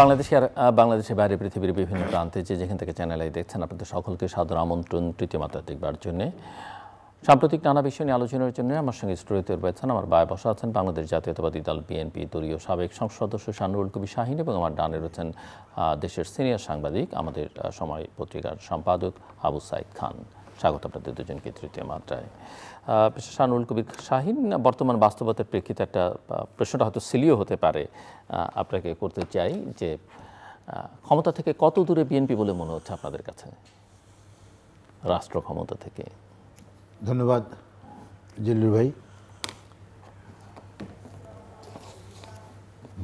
বাংলাদেশে আর বাংলাদেশের বাইরে পৃথিবীর বিভিন্ন প্রান্তে যেখান থেকে চ্যানেল আই দেখছেন, আপনাদের সকলকে সাদর আমন্ত্রণ তৃতীয় মাত্রা দেখবার জন্য। সাম্প্রতিক নানা বিষয় নিয়ে আলোচনার জন্য আমার সঙ্গে স্টুডিওতে রয়েছেন, আমার বায়ে বসা আছেন বাংলাদেশ জাতীয়তাবাদী দল বিএনপি দলীয় সাবেক সংসদ সদস্য শাহনুরুল কবির শাহীন, এবং আমার ডানে রয়েছেন দেশের সিনিয়র সাংবাদিক, আমাদের সময় পত্রিকার সম্পাদক আবু সাইদ খান। স্বাগত আপনাদের দুজনকে তৃতীয় মাত্রায়। শাহনুরুল কবির শাহীন, বর্তমান বাস্তবতার প্রেক্ষিতে একটা প্রশ্নটা হয়তো সিলিও হতে পারে, আপনাকে করতে চাই যে ক্ষমতা থেকে কত দূরে বিএনপি বলে মনে হচ্ছে আপনাদের কাছে, রাষ্ট্র ক্ষমতা থেকে? ধন্যবাদ জিল্লুর ভাই,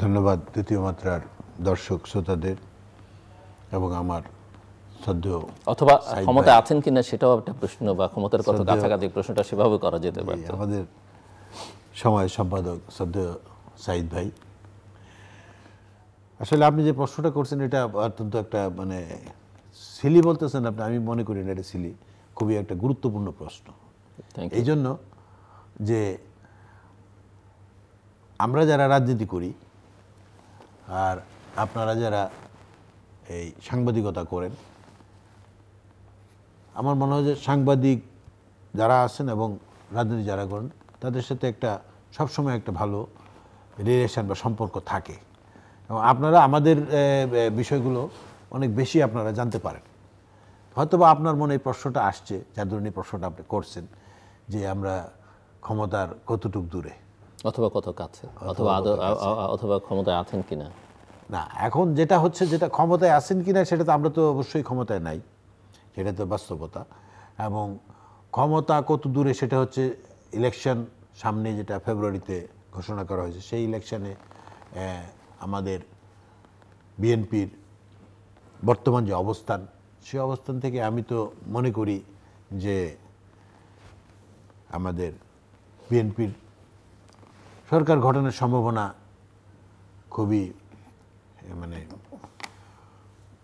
ধন্যবাদ তৃতীয় মাত্রার দর্শক শ্রোতাদের এবং আমার শ্রদ্ধেয় অথবা ক্ষমতায় আছেন কিনা সেটাও একটা প্রশ্ন, বা ক্ষমতার কত কাছাকাছি, প্রশ্নটা সেভাবে করা যেতে পারে। আমাদের সময় সম্পাদক শ্রদ্ধেয় সাইদ ভাই, আসলে আপনি যে প্রশ্নটা করছেন এটা অত্যন্ত একটা মানে সিলি বলতেছেন আপনি, আমি মনে করি না এটা সিলি, খুবই একটা গুরুত্বপূর্ণ প্রশ্ন। এই জন্য যে আমরা যারা রাজনীতি করি আর আপনারা যারা এই সাংবাদিকতা করেন, আমার মনে হয় যে সাংবাদিক যারা আছেন এবং রাজনীতি যারা করেন তাদের সাথে একটা সবসময় একটা ভালো রিলেশন বা সম্পর্ক থাকে, এবং আপনারা আমাদের বিষয়গুলো অনেক বেশি আপনারা জানতে পারেন। হয়তোবা আপনার মনে এই প্রশ্নটা আসছে, যার ধরনের প্রশ্নটা আপনি করছেন, যে আমরা ক্ষমতার কতটুক দূরে অথবা কত কাছে, অথবা ক্ষমতায় আছেন কিনা। না, এখন যেটা হচ্ছে, যেটা ক্ষমতায় আছেন কিনা সেটা তো আমরা তো অবশ্যই ক্ষমতায় নাই, সেটা তো বাস্তবতা। এবং ক্ষমতা কত দূরে সেটা হচ্ছে ইলেকশন সামনে, যেটা ফেব্রুয়ারিতে ঘোষণা করা হয়েছে, সেই ইলেকশনে আমাদের বিএনপির বর্তমান যে অবস্থান, সেই অবস্থান থেকে আমি তো মনে করি যে আমাদের বিএনপির সরকার গঠনের সম্ভাবনা খুবই, মানে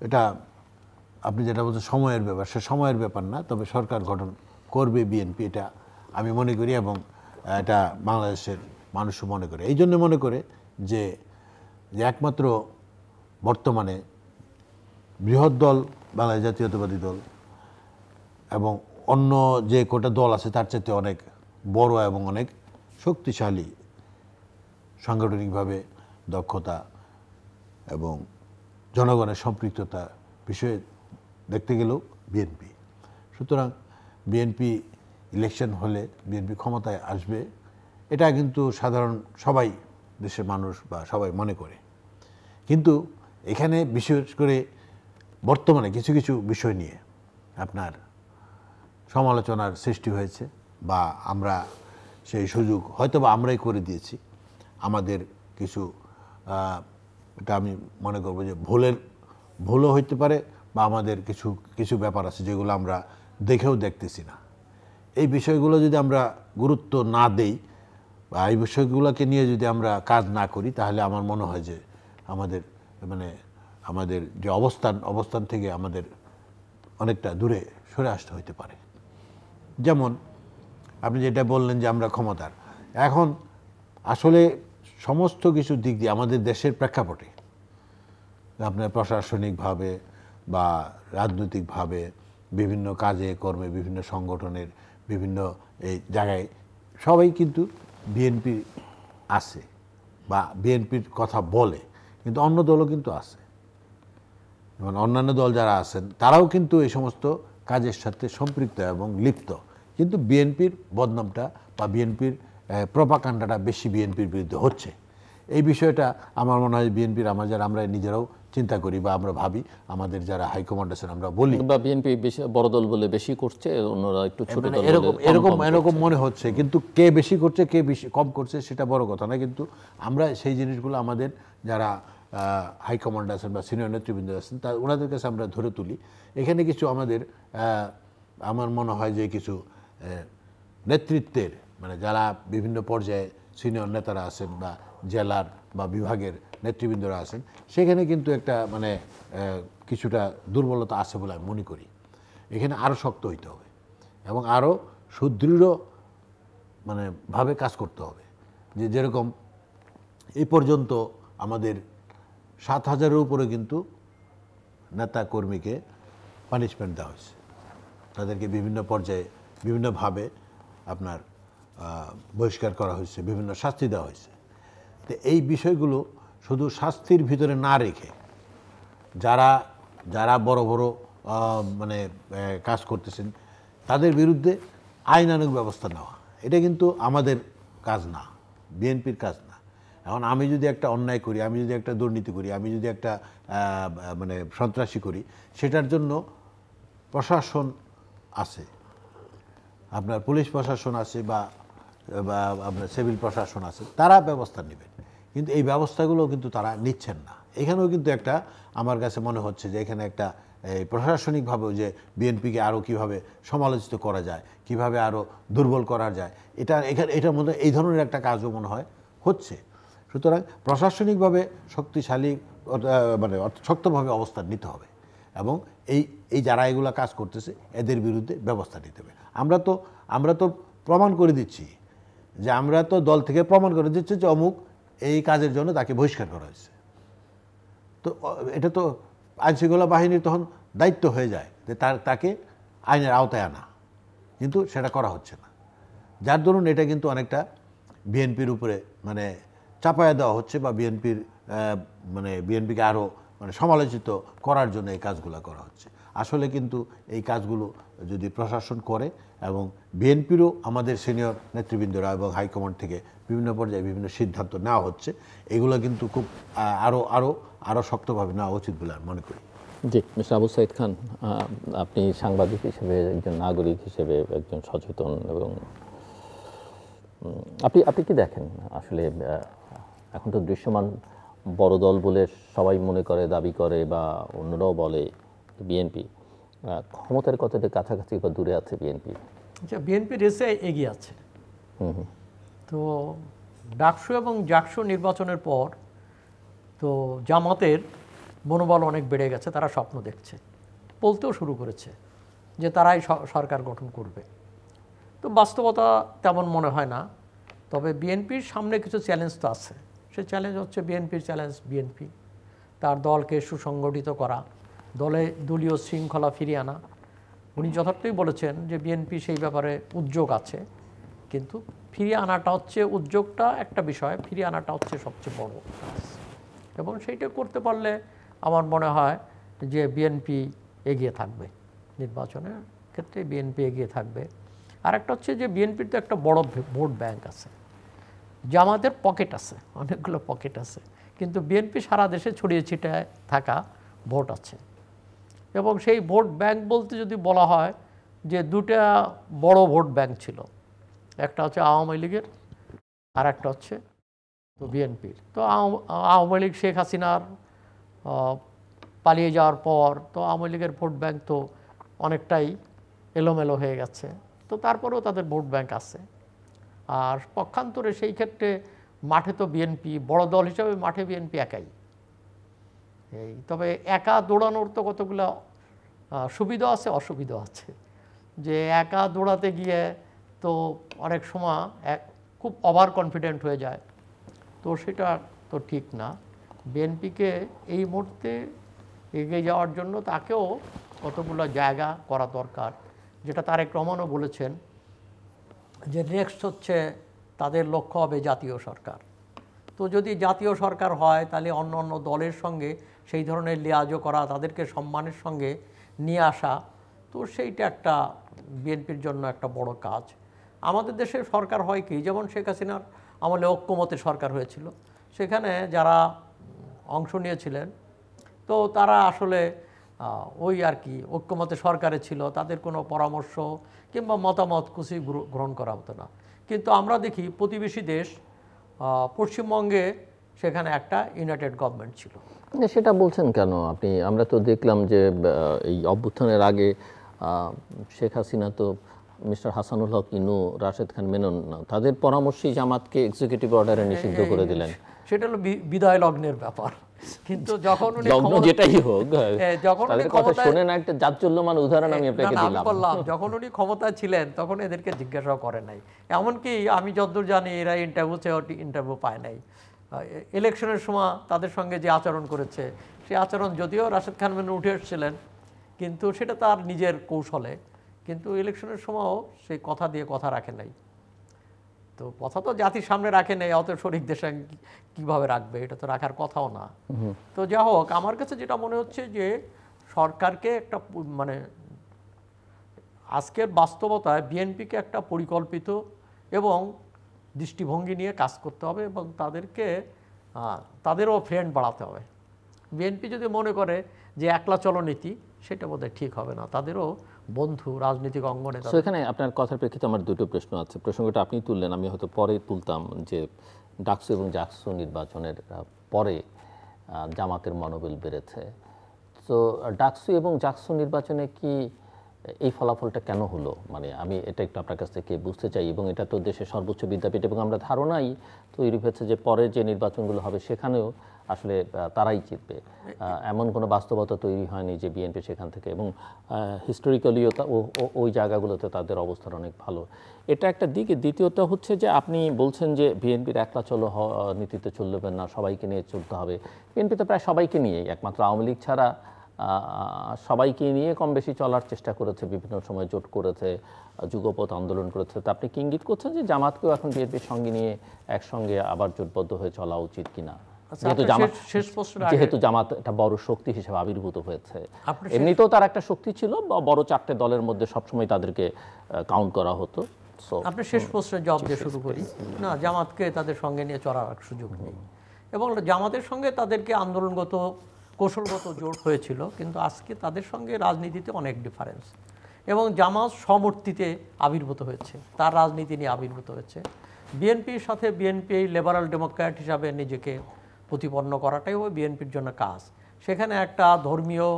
এটা আপনি যেটা বলছেন সময়ের ব্যাপার, সে সময়ের ব্যাপার না, তবে সরকার গঠন করবে বিএনপি, এটা আমি মনে করি, এবং এটা বাংলাদেশের মানুষও মনে করে। এই জন্য মনে করে যে একমাত্র বর্তমানে বৃহৎ দল বাংলাদেশ জাতীয়তাবাদী দল এবং অন্য যে কটা দল আছে তার চাইতে অনেক বড় এবং অনেক শক্তিশালী সাংগঠনিকভাবে দক্ষতা এবং জনগণের সম্পৃক্ততা বিষয়ে দেখতে গেলেও বিএনপি। সুতরাং বিএনপি ইলেকশন হলে বিএনপি ক্ষমতায় আসবে, এটা কিন্তু সাধারণ সবাই, দেশের মানুষ বা সবাই মনে করে। কিন্তু এখানে বিশেষ করে বর্তমানে কিছু কিছু বিষয় নিয়ে আপনার সমালোচনার সৃষ্টি হয়েছে, বা আমরা সেই সুযোগ হয়তোবা আমরাই করে দিয়েছি। আমাদের কিছু, এটা আমি মনে করব যে ভুলও হইতে পারে, বা আমাদের কিছু কিছু ব্যাপার আছে যেগুলো আমরা দেখেও দেখতেছি না। এই বিষয়গুলো যদি আমরা গুরুত্ব না দেই বা এই বিষয়গুলোকে নিয়ে যদি আমরা কাজ না করি, তাহলে আমার মনে হয় যে আমাদের যে অবস্থান থেকে আমাদের অনেকটা দূরে সরে আসতে হইতে পারে। যেমন আপনি যেটা বললেন যে আমরা ক্ষমতার, এখন আসলে সমস্ত কিছু দিক দিয়ে আমাদের দেশের প্রেক্ষাপটে, আপনার প্রশাসনিকভাবে বা রাজনৈতিকভাবে বিভিন্ন কাজে কর্মে, বিভিন্ন সংগঠনের বিভিন্ন এই জায়গায় সবাই কিন্তু বিএনপি আছে বা বিএনপির কথা বলে, কিন্তু অন্য দলও কিন্তু আছে, যেমন অন্যান্য দল যারা আছেন তারাও কিন্তু এই সমস্ত কাজের সাথে সম্পৃক্ত এবং লিপ্ত, কিন্তু বিএনপির বদনামটা বা বিএনপির প্রপাকাণ্ডাটা বেশি বিএনপির বিরুদ্ধে হচ্ছে। এই বিষয়টা আমার মনে হয় বিএনপির আমরা নিজেরাও চিন্তা করি বা আমরা ভাবি, আমাদের যারা হাইকমান্ড আছেন আমরা বলি, বা বিএনপি বেশি বড় দল বলে বেশি করছে, অন্যরা একটু ছোট দল এরকম মনে হচ্ছে। কিন্তু কে বেশি করছে কে বেশি কম করছে সেটা বড় কথা না, কিন্তু আমরা সেই জিনিসগুলো আমাদের যারা হাইকমান্ড আছেন বা সিনিয়র নেতৃবৃন্দ আছেন ওনাদের কাছে আমরা ধরে তুলি। এখানে কিছু আমাদের আমার মনে হয় যে কিছু নেতৃত্বের, মানে যারা বিভিন্ন পর্যায়ে সিনিয়র নেতারা আছেন বা জেলার বা বিভাগের নেতৃবৃন্দরা আছেন, সেখানে কিন্তু একটা কিছুটা দুর্বলতা আছে বলে আমি মনে করি। এখানে আরও শক্ত হইতে হবে এবং আরও সুদৃঢ় ভাবে কাজ করতে হবে। যেরকম এই পর্যন্ত আমাদের 7,000-এর উপরে কিন্তু নেতা কর্মীকে পানিশমেন্ট দেওয়া হয়েছে, তাদেরকে বিভিন্ন পর্যায়ে বিভিন্নভাবে আপনার বহিষ্কার করা হয়েছে, বিভিন্ন শাস্তি দেওয়া হয়েছে। তো এই বিষয়গুলো শুধু শাস্তির ভিতরে না রেখে যারা যারা বড় বড় মানে কাজ করতেছেন তাদের বিরুদ্ধে আইনানুগ ব্যবস্থা নেওয়া, এটা কিন্তু আমাদের কাজ না, বিএনপির কাজ না। এখন আমি যদি একটা অন্যায় করি, আমি যদি একটা দুর্নীতি করি, আমি যদি একটা মানে সন্ত্রাসী করি, সেটার জন্য প্রশাসন আছে, আপনার পুলিশ প্রশাসন আছে বা আপনার সিভিল প্রশাসন আছে, তারা ব্যবস্থা নেবেন। কিন্তু এই ব্যবস্থাগুলো কিন্তু তারা নিচ্ছেন না। এখানেও কিন্তু একটা আমার কাছে মনে হচ্ছে যে এখানে একটা এই প্রশাসনিকভাবেও যে বিএনপিকে আরও কীভাবে সমালোচিত করা যায়, কিভাবে আরও দুর্বল করা যায়, এটার মধ্যে এই ধরনের একটা কাজও মনে হয় হচ্ছে। সুতরাং প্রশাসনিকভাবে শক্তিশালী মানে শক্তভাবে অবস্থান নিতে হবে এবং এই যারা এগুলা কাজ করতেছে এদের বিরুদ্ধে ব্যবস্থা নিতে হবে। আমরা তো প্রমাণ করে দিচ্ছি যে আমরা তো দল থেকে প্রমাণ করে দিচ্ছি যে অমুক এই কাজের জন্য তাকে বহিষ্কার করা হয়েছে। তো এটা তো আইনশৃঙ্খলা বাহিনীর তখন দায়িত্ব হয়ে যায় যে তাকে আইনের আওতায় আনা, কিন্তু সেটা করা হচ্ছে না। যার দরুন এটা কিন্তু অনেকটা বিএনপির উপরে মানে চাপায়া দেওয়া হচ্ছে বা বিএনপিকে আরও মানে সমালোচিত করার জন্য এই কাজগুলো করা হচ্ছে। আসলে কিন্তু এই কাজগুলো যদি প্রশাসন করে এবং বিএনপিরও আমাদের সিনিয়র নেতৃবৃন্দরা এবং হাইকমান্ড থেকে বিভিন্ন পর্যায়ে বিভিন্ন সিদ্ধান্ত নেওয়া হচ্ছে, এগুলো কিন্তু খুব আরও শক্তভাবে নেওয়া উচিত বলে আমি মনে করি। জি, মিস্টার আবু সাঈদ খান, আপনি সাংবাদিক হিসেবে, একজন নাগরিক হিসেবে, একজন সচেতন, এবং আপনি কি দেখেন আসলে এখন তো দৃশ্যমান বড় দল বলে সবাই মনে করে, দাবি করে বা অন্যরাও বলে বিএনপি ক্ষমতার কতটা কাছাকাছি বা দূরে আছে বিএনপি? আচ্ছা, বিএনপি রেসে এগিয়ে আছে। তো ডাকসু এবং জাকসু নির্বাচনের পর তো জামাতের মনোবল অনেক বেড়ে গেছে, তারা স্বপ্ন দেখছে, বলতেও শুরু করেছে যে তারাই সরকার গঠন করবে। তো বাস্তবতা তেমন মনে হয় না। তবে বিএনপির সামনে কিছু চ্যালেঞ্জ তো আছে। সেই চ্যালেঞ্জ হচ্ছে বিএনপির চ্যালেঞ্জ, বিএনপি তার দলকে সুসংগঠিত করা, দলীয় শৃঙ্খলা ফিরিয়ে আনা। উনি যথার্থই বলেছেন যে বিএনপি সেই ব্যাপারে উদ্যোগ আছে, কিন্তু ফিরিয়ে আনাটা হচ্ছে, উদ্যোগটা একটা বিষয়, ফিরিয়ে আনাটা হচ্ছে সবচেয়ে বড় কাজ। এবং সেইটা করতে পারলে আমার মনে হয় যে বিএনপি এগিয়ে থাকবে, নির্বাচনের ক্ষেত্রে বিএনপি এগিয়ে থাকবে। আর একটা হচ্ছে যে বিএনপির তো একটা বড় ভোট ব্যাংক আছে, জামাতের পকেট আছে, অনেকগুলো পকেট আছে, কিন্তু বিএনপি সারা দেশে ছড়িয়ে ছিটায় থাকা ভোট আছে। এবং সেই ভোট ব্যাংক বলতে যদি বলা হয় যে দুটা বড় ভোট ব্যাংক ছিল, একটা হচ্ছে আওয়ামী লীগের আর একটা হচ্ছে তো বিএনপির। তো আওয়ামী লীগ শেখ হাসিনার পালিয়ে যাওয়ার পর তো আওয়ামী লীগের ভোট ব্যাংক তো অনেকটাই এলোমেলো হয়ে গেছে, তো তারপরেও তাদের ভোট ব্যাংক আছে। আর পক্ষান্তরে সেই ক্ষেত্রে মাঠে তো বিএনপি বড় দল হিসাবে মাঠে বিএনপি একাই। তবে একা দৌড়ানোর তো কতগুলো সুবিধা আছে, অসুবিধা আছে। যে একা দৌড়াতে গিয়ে তো অনেক সময় খুব ওভার কনফিডেন্ট হয়ে যায়, তো সেটা তো ঠিক না। বিএনপিকে এই মুহূর্তে এগিয়ে যাওয়ার জন্য তাকেও কতগুলো জায়গা করা দরকার, যেটা তারেক রহমানও বলেছেন যে নেক্সট হচ্ছে তাদের লক্ষ্য হবে জাতীয় সরকার। তো যদি জাতীয় সরকার হয় তাহলে অন্য অন্য দলের সঙ্গে সেই ধরনের লিয়াজও করা, তাদেরকে সম্মানের সঙ্গে নিয়ে আসা, তো সেইটা একটা বিএনপির জন্য একটা বড় কাজ। আমাদের দেশের সরকার হয় কি, যেমন শেখ হাসিনার আমলে ঐক্যমতে সরকার হয়েছিল, সেখানে যারা অংশ নিয়েছিলেন তো তারা আসলে ওই আর কি ঐক্যমতে সরকারে ছিল, তাদের কোনো পরামর্শ কিংবা মতামত কিছুই গ্রহণ করা হতো না। কিন্তু আমরা দেখি প্রতিবেশী দেশ পশ্চিমবঙ্গে সেখানে একটা ইউনাইটেড গভর্নমেন্ট ছিল। সেটা বলছেন কেন আপনি? আমরা তো দেখলাম যে এই অভ্যুত্থানের আগে শেখ হাসিনা তো মিস্টার হাসানুল হক ইনু, রাশেদ খান মেনন তাদের পরামর্শেই জামাতকে এক্সিকিউটিভ অর্ডারে নিষিদ্ধ করে দিলেন। সেটা হলো বিদায় লগ্নের ব্যাপার। কিন্তু যখন উনি যেটাই হোক, যখন উনি ক্ষমতায় শুনে না, একটা জাজ্জল্যমান উদাহরণ আমি আপনাকে দিলাম। যখন উনি ক্ষমতায় ছিলেন তখন এদেরকে জিজ্ঞাসাও করে নাই। এমনকি আমি যতদূর জানি এরা ইন্টারভিউ পায় নাই। ইলেকশনের সময় তাদের সঙ্গে যে আচরণ করেছে, সেই আচরণ যদিও রাশেদ খান মেনন উঠে এসেছিলেন, কিন্তু সেটা তার নিজের কৌশলে, কিন্তু ইলেকশনের সময়ও সেই কথা দিয়ে কথা রাখে নাই। তো কথা তো জাতির সামনে রাখে নেই, অত শরিক দেশে কীভাবে রাখবে, এটা তো রাখার কথাও না। তো যা হোক, আমার কাছে যেটা মনে হচ্ছে যে সরকারকে একটা মানে আজকের বাস্তবতায় বিএনপিকে একটা পরিকল্পিত এবং দৃষ্টিভঙ্গি নিয়ে কাজ করতে হবে এবং তাদেরও ফ্রেন্ড বাড়াতে হবে। বিএনপি যদি মনে করে যে একলা চলো নীতি, সেটা বোধহয় ঠিক হবে না, তাদেরও বন্ধু রাজনৈতিক অঙ্গনে। সেখানে আপনার কথার প্রেক্ষিতে আমার দুটো প্রশ্ন আছে। প্রসঙ্গটা আপনি তুললেন, আমি হয়তো পরে তুলতাম যে ডাকসু এবং জাকসু নির্বাচনের পরে জামাতের মনোবল বেড়েছে। তো ডাকসু এবং জাকসু নির্বাচনে কি এই ফলাফলটা কেন হলো, মানে আমি এটা একটু আপনার কাছ থেকে বুঝতে চাই। এবং এটা তো দেশের সর্বোচ্চ বিদ্যাপীঠ, এবং আমরা ধারণাই তৈরি হয়েছে যে পরে যে নির্বাচনগুলো হবে সেখানেও আসলে তারাই জিতবে, এমন কোনো বাস্তবতা তৈরি হয়নি যে বিএনপি সেখান থেকে, এবং হিস্টোরিক্যালিও ওই জায়গাগুলোতে তাদের অবস্থান অনেক ভালো। এটা একটা দিক। দ্বিতীয়ত হচ্ছে যে আপনি বলছেন যে বিএনপির একলা চলো নীতিতে চলবে না, সবাইকে নিয়ে চলতে হবে। বিএনপি তো প্রায় সবাইকে নিয়েই, একমাত্র আওয়ামী লীগ ছাড়া সবাইকে নিয়ে কম বেশি চলার চেষ্টা করেছে, বিভিন্ন সময় জোট করেছে, যুগপৎ আন্দোলন করেছে। তো আপনি কি ইঙ্গিত করছেন যে জামাতকেও এখন বিএনপির সঙ্গে নিয়ে একসঙ্গে আবার জোটবদ্ধ হয়ে চলা উচিত কিনা? যেহেতু জামাত একটা বড় শক্তি হিসেবে আবির্ভূত হয়েছে, এমনিতেও তার একটা শক্তি ছিল, বড় চারটে দলের মধ্যে সবসময় তাদেরকে কাউন্ট করা হতো। আপনি শেষ প্রশ্নের জবাব দিয়ে শুরু করি। না, জামাতকে তাদের সঙ্গে নিয়ে চলার সুযোগ নেই, এবং জামাতের সঙ্গে তাদেরকে আন্দোলনগত কৌশলগত জোট হয়েছিল, কিন্তু আজকে তাদের সঙ্গে রাজনীতিতে অনেক ডিফারেন্স। এবং জামাত সমর্থিতে আবির্ভূত হয়েছে, তার রাজনীতি নিয়ে আবির্ভূত হয়েছে। বিএনপির সাথে বিএনপি লিবারাল ডেমোক্র্যাট হিসাবে নিজেকে প্রতিপন্ন করাটাই ওই বিএনপির জন্য কাজ। সেখানে একটা ধর্মীয়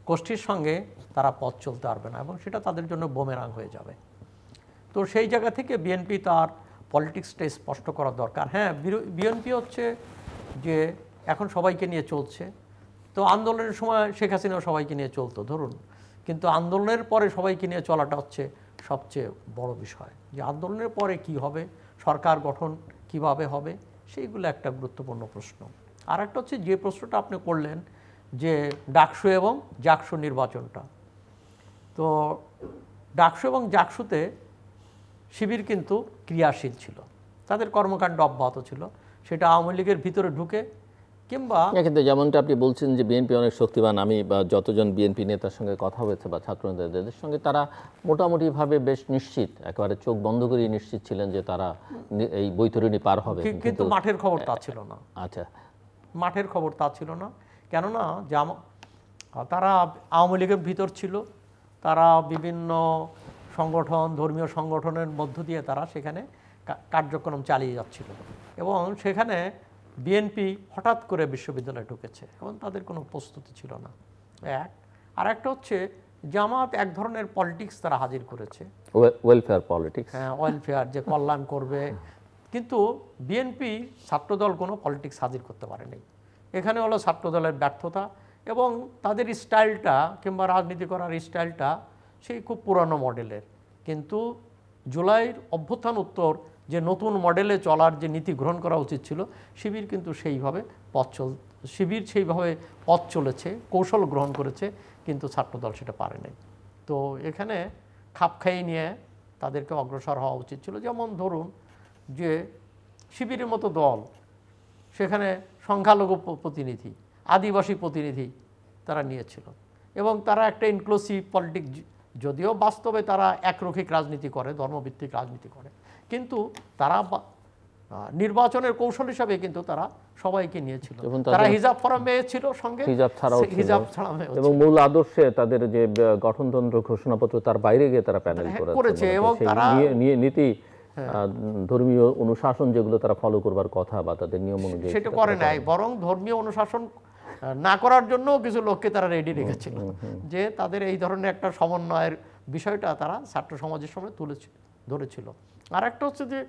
গোষ্ঠীর সঙ্গে তারা পথ চলতে পারবে না, এবং সেটা তাদের জন্য বুমেরাং হয়ে যাবে। তো সেই জায়গা থেকে বিএনপি তার পলিটিক্সটা স্পষ্ট করা দরকার। হ্যাঁ, বিএনপি হচ্ছে যে এখন সবাইকে নিয়ে চলছে, তো আন্দোলনের সময় শেখ হাসিনাও সবাইকে নিয়ে চলতো ধরুন, কিন্তু আন্দোলনের পরে সবাইকে নিয়ে চলাটা হচ্ছে সবচেয়ে বড় বিষয়। যে আন্দোলনের পরে কি হবে, সরকার গঠন কিভাবে হবে, সেইগুলো একটা গুরুত্বপূর্ণ প্রশ্ন। আর একটা হচ্ছে যে প্রশ্নটা আপনি করলেন যে ডাকসু এবং জাকসু নির্বাচনটা, তো ডাকসু এবং জাকসুতে শিবির কিন্তু ক্রিয়াশীল ছিল, তাদের কর্মকাণ্ড অব্যাহত ছিল, সেটা আওয়ামী লীগের ভিতরে ঢুকে কিংবা কিন্তু যেমনটা আপনি বলছেন যে বিএনপি অনেক শক্তিমান, আমি বা যতজন বিএনপি নেতার সঙ্গে কথা হয়েছে বা ছাত্র নেতাদের সঙ্গে, তারা মোটামুটিভাবে বেশ নিশ্চিত, একেবারে চোখ বন্ধ করে নিশ্চিত ছিলেন যে তারা এই বৈতরণী পার হবে। কিন্তু মাঠের খবর তা ছিল না। আচ্ছা, মাঠের খবর তা ছিল না, কেননা তারা আওয়ামী লীগের ভিতর ছিল, তারা বিভিন্ন সংগঠন, ধর্মীয় সংগঠনের মধ্য দিয়ে তারা সেখানে কার্যক্রম চালিয়ে যাচ্ছিল, এবং সেখানে বিএনপি হঠাৎ করে বিশ্ববিদ্যালয়ে ঢুকেছে এবং তাদের কোনো প্রস্তুতি ছিল না। আর একটা হচ্ছে জামাত এক ধরনের পলিটিক্স তারা হাজির করেছে, ওয়েলফেয়ার পলিটিক্স। হ্যাঁ, ওয়েলফেয়ার, যে কল্যাণ করবে, কিন্তু বিএনপি ছাত্রদল কোনো পলিটিক্স হাজির করতে পারেনি। এখানে হলো ছাত্রদলের ব্যর্থতা, এবং তাদের স্টাইলটা কিংবা রাজনীতি করার স্টাইলটা সেই খুব পুরানো মডেলের। কিন্তু জুলাইয়ের অভ্যুত্থান উত্তর যে নতুন মডেলে চলার যে নীতি গ্রহণ করা উচিত ছিল, শিবির কিন্তু সেইভাবে পথ চলেছে, কৌশল গ্রহণ করেছে, কিন্তু ছাত্রদল সেটা পারে নাই। তো এখানে খাপ খাইয়ে নিয়ে তাদেরকে অগ্রসর হওয়া উচিত ছিল। যেমন ধরুন যে শিবিরের মতো দল, সেখানে সংখ্যালঘু প্রতিনিধি, আদিবাসী প্রতিনিধি তারা নিয়েছিল, এবং তারা একটা ইনক্লুসিভ পলিটিক্স, যদিও বাস্তবে তারা একরৈখিক রাজনীতি করে, ধর্মভিত্তিক রাজনীতি করে, কিন্তু তারা নির্বাচনের কৌশল হিসাবে কিন্তু তারা সবাইকে নিয়েছিল। তারা হিজাব পরা মেয়ে ছিল, সঙ্গে হিজাব ছাড়া মেয়ে, এবং মূল আদর্শে তাদের যে গঠনতন্ত্র ঘোষণাপত্র তার বাইরে গিয়ে তারা প্যানেল করেছে, এবং তারা নীতি ধর্মীয় অনুশাসন যেগুলো তারা ফলো করবার কথা বা তাদের নিয়ম অনুযায়ী সেটা করে নাই, বরং ধর্মীয় অনুশাসন না করার জন্য কিছু লোককে তারা রেডি রেখেছিল, যে তাদের এই ধরনের একটা সমন্বয়ের বিষয়টা তারা ছাত্র সমাজের সামনে ধরেছিল। আর একটা হচ্ছে যে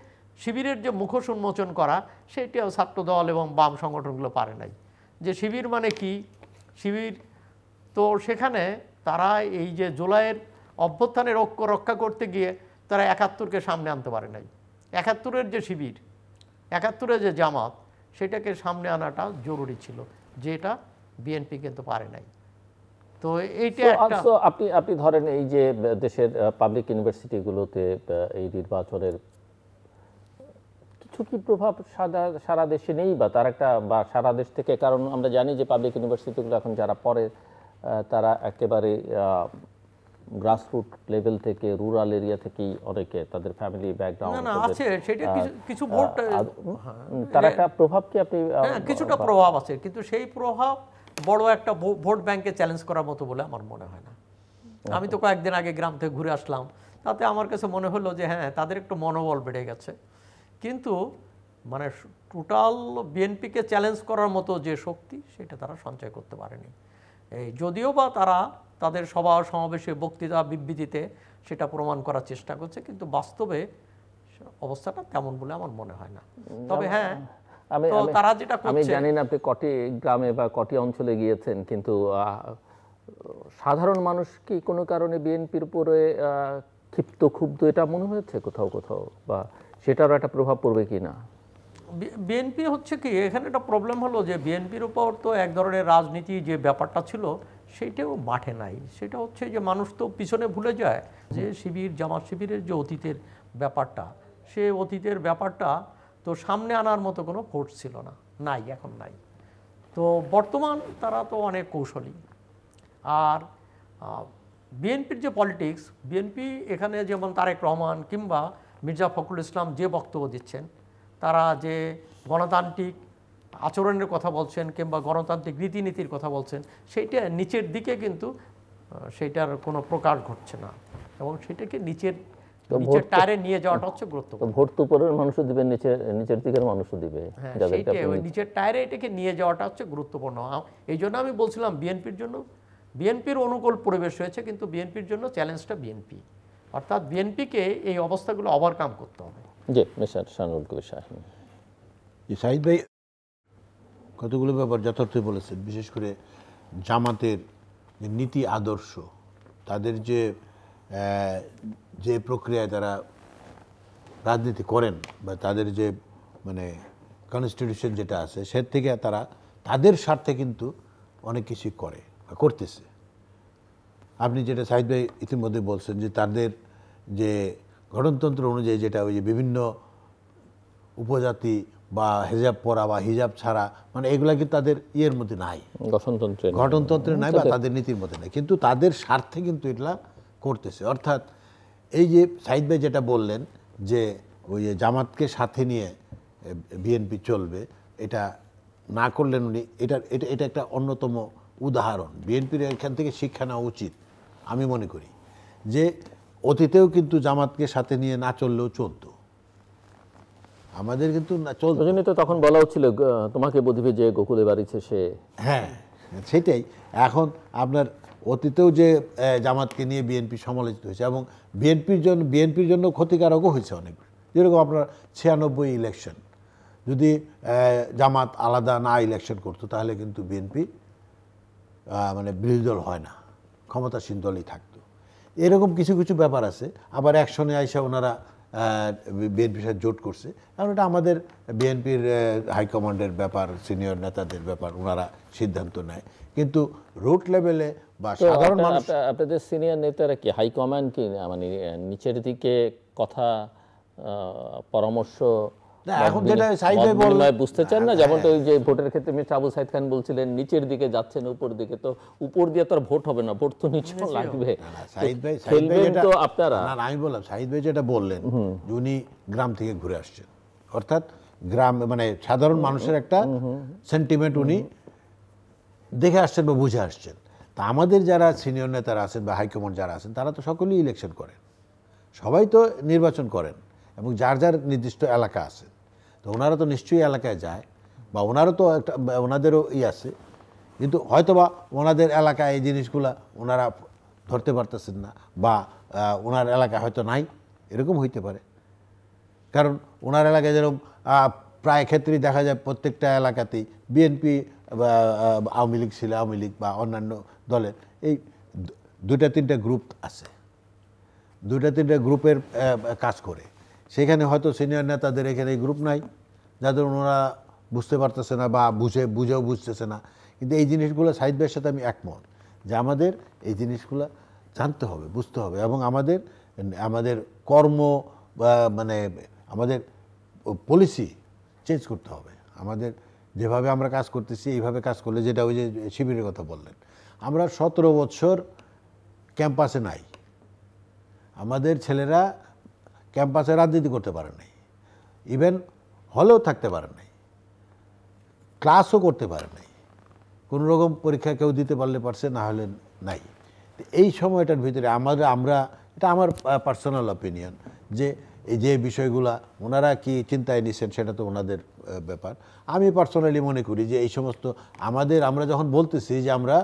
শিবিরের যে মুখোশ উন্মোচন করা, সেটিও ছাত্রদল এবং বাম সংগঠনগুলো পারে নাই। যে শিবির মানে কি, শিবির তো সেখানে তারা এই যে জুলাইয়ের অভ্যুত্থানের ঐক্য রক্ষা করতে গিয়ে তারা ৭১কে সামনে আনতে পারে নাই। ৭১-এর যে শিবির, ৭১-এর যে জামাত, সেটাকে সামনে আনাটা জরুরি ছিল, যেটা বিএনপি কিন্তু পারে নাই। তো এইটা একটা আপনি ধরেন এই যে দেশের পাবলিক ইউনিভার্সিটিগুলোতে এই নির্বাচনের কিছু কি প্রভাব সারা দেশে নেই, বা তার একটা বা সারা দেশ থেকে, কারণ আমরা জানি যে পাবলিক ইউনিভার্সিটিগুলো এখন যারা পড়ে তারা একেবারে গ্রাসরুট লেভেল থেকে, রুরাল এরিয়া থেকেই অনেকে, তাদের ফ্যামিলি ব্যাকগ্রাউন্ড আছে, সেটা কিছু ভোট তার একটা প্রভাব কি আপনি কিছুটা প্রভাব আছে, কিন্তু সেই প্রভাব বড় একটা ভোট ব্যাংকে চ্যালেঞ্জ করার মতো বলে আমার মনে হয় না। আমি তো কয়েকদিন আগে গ্রাম থেকে ঘুরে আসলাম, তাতে আমার কাছে মনে হলো যে হ্যাঁ, তাদের একটু মনোবল বেড়ে গেছে, কিন্তু মানে টোটাল বিএনপিকে চ্যালেঞ্জ করার মতো যে শক্তি, সেটা তারা সঞ্চয় করতে পারেনি। এই যদিও বা তারা তাদের সভা সমাবেশে, বক্তৃতা, বিবৃতিতে সেটা প্রমাণ করার চেষ্টা করছে, কিন্তু বাস্তবে অবস্থাটা তেমন বলে আমার মনে হয় না। তবে হ্যাঁ, তারা যেটা করছে, আমি জানি না আপনি কটি গ্রামে বা কটি অঞ্চলে গিয়েছেন, কিন্তু সাধারণ মানুষ কি কোনো কারণে বিএনপির উপরে ক্ষুব্ধ এটা মনে হয়েছে কোথাও কোথাও, বা সেটারও একটা প্রভাব পড়বে কি না? বিএনপি হচ্ছে কি, এখানে একটা প্রবলেম হলো যে বিএনপির উপর তো এক ধরনের রাজনীতি যে ব্যাপারটা ছিল সেইটাও মাঠে নাই। সেটা হচ্ছে যে মানুষ তো পিছনে ভুলে যায় যে জামাত শিবিরের যে অতীতের ব্যাপারটা, সে অতীতের ব্যাপারটা তো সামনে আনার মতো কোনো ফোর্স ছিল না, নাই, এখন নাই। তো বর্তমান তারা তো অনেক কৌশলী। আর বিএনপির যে পলিটিক্স, বিএনপি এখানে যেমন তারেক রহমান কিংবা মির্জা ফখরুল ইসলাম যে বক্তব্য দিচ্ছেন, তারা যে গণতান্ত্রিক আচরণের কথা বলছেন কিংবা গণতান্ত্রিক রীতিনীতির কথা বলছেন, সেইটা নিচের দিকে কিন্তু সেইটার কোনো প্রকাশ ঘটছে না, এবং সেটাকে নিচের টায়ারে নিয়ে যাওয়াটা হচ্ছে গুরুত্বপূর্ণ। ভোট তো উপরের মানুষও দিবে, নিচের দিকের মানুষও দিবে, হ্যাঁ, সেইটাই, ওই নিচের টায়ারে এটাকে নিয়ে যাওয়াটা হচ্ছে গুরুত্বপূর্ণ। এই জন্য আমি বলছিলাম বিএনপির অনুকূল পরিবেশ হয়েছে, কিন্তু বিএনপির জন্য চ্যালেঞ্জটা বিএনপি, অর্থাৎ বিএনপিকে এই অবস্থাগুলো ওভারকাম করতে হবে। জি, মিস্টার শাহনুরুল কবির শাহীন। সাঈদ ভাই কতগুলো ব্যাপার যথার্থই বলেছেন, বিশেষ করে জামাতের যে নীতি আদর্শ, তাদের যে প্রক্রিয়ায় তারা রাজনীতি করেন, বা তাদের যে মানে কনস্টিটিউশন যেটা আছে, সে থেকে তারা তাদের স্বার্থে কিন্তু অনেক কিছু করে বা করতেছে। আপনি যেটা সাঈদ ভাই ইতিমধ্যে বলছেন যে তাদের যে গঠনতন্ত্র অনুযায়ী যেটা ওই যে বিভিন্ন উপজাতি বা হিজাব পরা বা হিজাব ছাড়া, মানে এগুলা কিন্তু তাদের ইয়ের মধ্যে নাই, গঠনতন্ত্রে নাই বা তাদের নীতির মধ্যে নাই, কিন্তু তাদের স্বার্থে কিন্তু এগুলা করতেছে। অর্থাৎ এই যে সাঈদ ভাই যেটা বললেন যে ওই যে জামাতকে সাথে নিয়ে বিএনপি চলবে, এটা না করলেন উনি, এটা একটা অন্যতম উদাহরণ। বিএনপির এখান থেকে শিক্ষা নেওয়া উচিত আমি মনে করি, যে অতীতেও কিন্তু জামাতকে সাথে নিয়ে না চললেও চলতো, আমাদের কিন্তু না চলতো। তো তখন বলা হচ্ছিল তোমাকে বধিবে যে গোকুলে বাড়িছে সে। হ্যাঁ, সেটাই। এখন আপনার অতীতেও যে জামাতকে নিয়ে বিএনপি সমালোচিত হয়েছে, এবং বিএনপির জন্য ক্ষতিকারকও হয়েছে অনেক। যেরকম আপনার 96 ইলেকশন, যদি জামাত আলাদা না ইলেকশন করতো, তাহলে কিন্তু বিএনপি মানে বিরোধী দল হয় না, ক্ষমতাসীন দলই থাকতো। এরকম কিছু কিছু ব্যাপার আছে। আবার একশনে আইসা ওনারা বিএনপির সাথে জোট করছে, কারণ এটা আমাদের বিএনপির হাইকমান্ডের ব্যাপার, সিনিয়র নেতাদের ব্যাপার, ওনারা সিদ্ধান্ত নেয়। কিন্তু রুট লেভেলে বা সাধারণ মানুষ, আপনাদের সিনিয়র নেতারা কি হাইকমান্ড কি মানে নিচের দিকে কথা পরামর্শ এখন যেটা সাঈদ ভাই বললেন বুঝতে চান না, যেমন ওই যে ভোটের ক্ষেত্রে মিস্টার আবু সাইদ খান বলছিলেন নিচের দিকে যাচ্ছেন উপর দিকে, তো উপর দিয়ে তো আর ভোট হবে না, ভোট তো নিচেও লাগবে। সাঈদ ভাই তো আপনারা, আমি বললাম সাঈদ ভাই যেটা বললেন, উনি গ্রাম থেকে ঘুরে আসছেন, অর্থাৎ গ্রাম মানে সাধারণ মানুষের একটা সেন্টিমেন্ট উনি দেখে আসছেন বা বুঝে আসছেন। তা আমাদের যারা সিনিয়র নেতারা আছেন বা হাইকমান্ড যারা আছেন, তারা তো সকলেই ইলেকশন করেন, সবাই তো নির্বাচন করেন, এবং যার যার নির্দিষ্ট এলাকা আছে, তো ওনারা তো নিশ্চয়ই এলাকায় যায়, বা ওনারও তো একটা ওনাদেরও আছে, কিন্তু হয়তোবা ওনাদের এলাকায় এই জিনিসগুলা ওনারা ধরতে পারতেছেন না, বা ওনার এলাকায় হয়তো নাই, এরকম হইতে পারে। কারণ ওনার এলাকায় যেরকম প্রায় ক্ষেত্রেই দেখা যায় প্রত্যেকটা এলাকাতেই বিএনপি বা আওয়ামী লীগ ছিল, আওয়ামী লীগ বা অন্যান্য দলের এই 2-3টা গ্রুপ আছে, 2-3টা গ্রুপের কাজ করে। সেখানে হয়তো সিনিয়র নেতাদের এখানে এই গ্রুপ নাই, যাদের ওনারা বুঝতে পারতেছে না বা বুঝেও বুঝতেছে না। কিন্তু এই জিনিসগুলো সাইদ ভাইয়ের সাথে আমি একমত যে আমাদের এই জিনিসগুলো জানতে হবে, বুঝতে হবে এবং আমাদের কর্ম মানে আমাদের পলিসি চেঞ্জ করতে হবে। আমাদের যেভাবে আমরা কাজ করতেছি এইভাবে কাজ করলে, যেটা ওই যে শিবিরের কথা বললেন, আমরা 17 বছর ক্যাম্পাসে নাই, আমাদের ছেলেরা ক্যাম্পাসে রাজনীতি করতে পারে নাই, ইভেন হলেও থাকতে পারে নাই, ক্লাসও করতে পারে নাই, কোনো রকম পরীক্ষা কেউ দিতে পারলে পারছে, না হলে নাই। এই সময়টার ভিতরে আমরা এটা আমার পার্সোনাল অপিনিয়ন যে এই যে বিষয়গুলা ওনারা কি চিন্তায় নিচ্ছেন সেটা তো ওনাদের ব্যাপার। আমি পার্সোনালি মনে করি যে এই সমস্ত আমরা যখন বলতেছি যে আমরা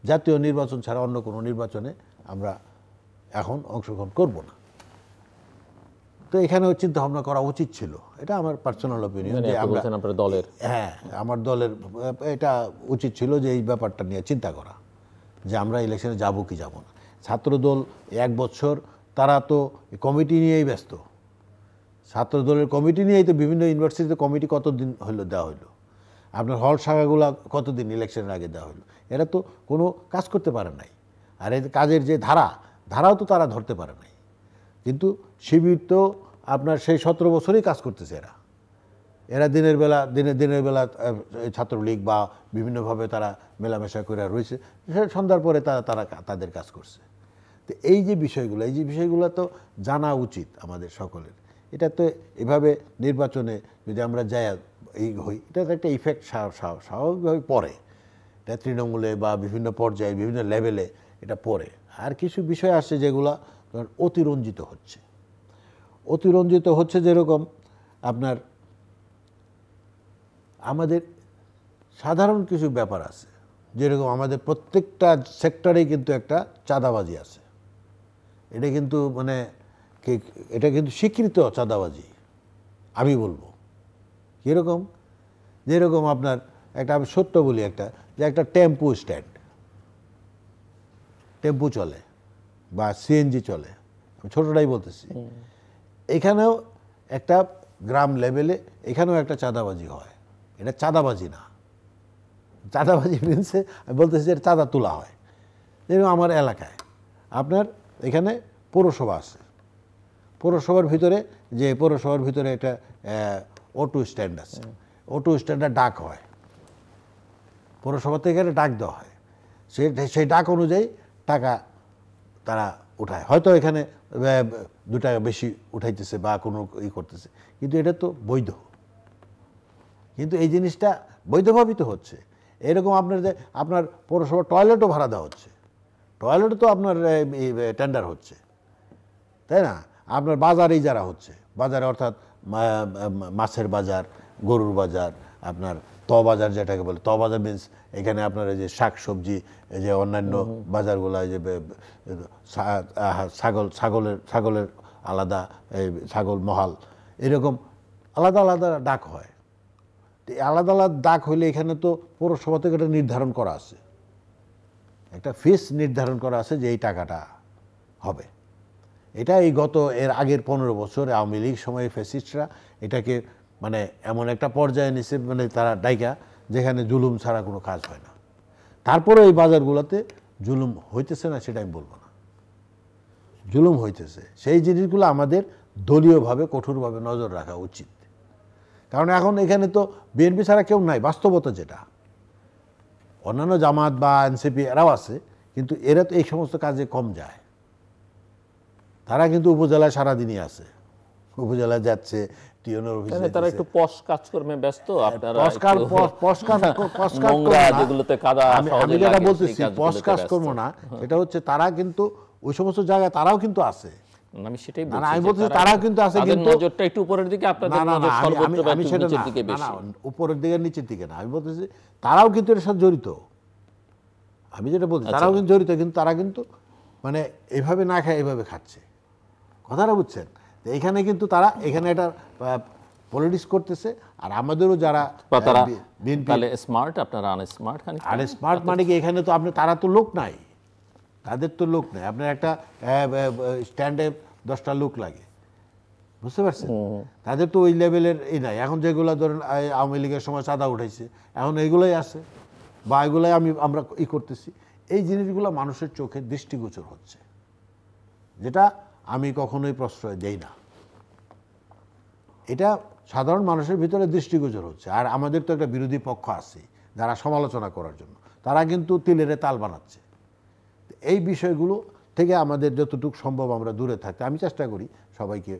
জাতীয় নির্বাচন ছাড়া অন্য কোনো নির্বাচনে আমরা এখন অংশগ্রহণ করব না, তো এখানেও চিন্তা ভাবনা করা উচিত ছিল। এটা আমার পার্সোনাল অপিনিয়ন যে আপনার দলের, হ্যাঁ, আমার দলের এটা উচিত ছিল যে এই ব্যাপারটা নিয়ে চিন্তা করা যে আমরা ইলেকশনে যাব কি যাব না। ছাত্রদল 1 বছর তারা তো কমিটি নিয়েই ব্যস্ত, ছাত্রদলের কমিটি নিয়েই তো বিভিন্ন ইউনিভার্সিটিতে কমিটি কতদিন হলো দেওয়া হলো, আপনার হল শাখাগুলো কতদিন ইলেকশনের আগে দেওয়া হলো, এরা তো কোনো কাজ করতে পারে নাই। আর এই কাজের যে ধারাও তো তারা ধরতে পারে নাই। কিন্তু শিবির তো আপনার সেই 17 বছরই কাজ করতেছে। এরা দিনের বেলা ছাত্রলীগ বা বিভিন্নভাবে তারা মেলামেশা করে রয়েছে, সন্ধ্যার পরে তারা তাদের কাজ করছে। তো এই যে বিষয়গুলো তো জানা উচিত আমাদের সকলের। এটা তো এভাবে নির্বাচনে যদি আমরা যাই হই, এটা তো একটা ইফেক্ট স্বাভাবিকভাবে পড়ে, এটা তৃণমূলে বা বিভিন্ন পর্যায়ে বিভিন্ন লেভেলে এটা পড়ে। আর কিছু বিষয় আসছে যেগুলো অতিরঞ্জিত হচ্ছে, যেরকম আপনার আমাদের সাধারণ কিছু ব্যাপার আছে, যেরকম আমাদের প্রত্যেকটা সেক্টরেই কিন্তু একটা চাঁদাবাজি আছে। এটা কিন্তু এটা কিন্তু স্বীকৃত চাঁদাবাজি আমি বলবো। কীরকম? যেরকম আপনার আমি সত্য বলি, একটা টেম্পু স্ট্যান্ড, টেম্পু চলে বা সিএনজি চলে, আমি ছোটটাই বলতেছি, এখানেও একটা গ্রাম লেভেলে এখানেও একটা চাঁদাবাজি হয়। এটা চাঁদাবাজি না, চাঁদাবাজি মিনসে আমি বলতেছি যে চাঁদা তোলা হয়। যেরকম আমার এলাকায় আপনার এখানে পৌরসভা আছে, পৌরসভার ভিতরে একটা অটো স্ট্যান্ড আছে, অটো স্ট্যান্ডে ডাক হয়, পৌরসভা থেকে ডাক দেওয়া হয়, সেই ডাক অনুযায়ী টাকা তারা উঠায়। হয়তো এখানে 2 টাকা বেশি উঠাইতেছে বা কোনো করতেছে, কিন্তু এটা তো বৈধ। কিন্তু এই জিনিসটা বৈধভাবেই তো হচ্ছে। এরকম আপনার পৌরসভা টয়লেটও ভাড়া দেওয়া হচ্ছে, টয়লেটও তো আপনার টেন্ডার হচ্ছে, তাই না? আপনার বাজারেই যারা হচ্ছে, বাজারে অর্থাৎ মাছের বাজার, গরুর বাজার, আপনার বাজার যেটাকে বলে, বাজার মিনস এখানে আপনার এই যে শাক সবজি, এই যে অন্যান্য বাজারগুলো, এই যে ছাগলের আলাদা, এই ছাগল মহাল, এরকম আলাদা আলাদা ডাক হয়। আলাদা আলাদা ডাক হইলে এখানে তো পৌরসভা থেকে একটা নির্ধারণ করা আছে, একটা ফিস নির্ধারণ করা আছে যে এই টাকাটা হবে। এটা এর আগের 15 বছর আওয়ামী লীগ সময়ে ফ্যাসিস্টরা এটাকে এমন একটা পর্যায়ে নিছে, তারা ডাইকা, যেখানে জুলুম ছাড়া কোনো কাজ হয় না। তারপরে এই বাজারগুলোতে জুলুম হইতেছে না সেটা আমি বলবো না, জুলুম হইতেছে। সেই জিনিসগুলো আমাদের দলীয়ভাবে কঠোরভাবে নজর রাখা উচিত। কারণ এখন এখানে তো বিএনপি ছাড়া কেউ নাই, বাস্তবতা যেটা। অন্যান্য জামাত বা এনসিপি এরাও আছে, কিন্তু এরা তো এই সমস্ত কাজে কম যায়। তারা কিন্তু উপজেলায় সারাদিনই আছে, উপজেলায় যাচ্ছে, টিওনের অফিসে, তারা একটু পশ কাজকর্মে ব্যস্ত। আমি যেটা বলতেছি পশ কাজকর্ম না, সেটা হচ্ছে তারা কিন্তু ওই সমস্ত জায়গায় তারাও কিন্তু আছে। আমি সেটাই বলছি, আমি বলছি তারাও কিন্তু আছে, কিন্তু নজরটা একটু উপরের দিকে, আপনাদের নজর সর্বত্র নিচের দিকে বেশি। উপরের দিকে নিচের দিকে না, আমি বলতেছি তারাও কিন্তু এর সাথে জড়িত। আমি যেটা বলছি তারাও কিন্তু জড়িত, কিন্তু তারা কিন্তু এইভাবে না খায় এইভাবে খাচ্ছে, কথাটা বুঝছেন? এইখানে কিন্তু তারা এখানে একটা পলিটিক্স করতেছে। আর আমাদেরও যারা স্মার্ট, আপনারা আনস্মার্ট। আনস্মার্ট মানে কি, এখানে তো তারা তো লোক নাই, তাদের তো লোক নাই। আপনার একটা স্ট্যান্ডে 10টা লোক লাগে, বুঝতে পারছেন? তাদের তো ওই লেভেলের এই নাই। এখন যেগুলো ধরেন আওয়ামী লীগের সময় চাঁদা উঠাইছে, এখন এইগুলোই আছে বা এগুলোই আমরা করতেছি। এই জিনিসগুলো মানুষের চোখে দৃষ্টিগোচর হচ্ছে, যেটা আমি কখনোই প্রশ্রয় দেই না। এটা সাধারণ মানুষের ভিতরে দৃষ্টিগোচর হচ্ছে। আর আমাদের তো একটা বিরোধী পক্ষ আছে যারা সমালোচনা করার জন্য, তারা কিন্তু তিলেরে তাল বানাচ্ছে। এই বিষয়গুলো থেকে আমাদের যতটুকু সম্ভব আমরা দূরে থাকতে আমি চেষ্টা করি, সবাইকে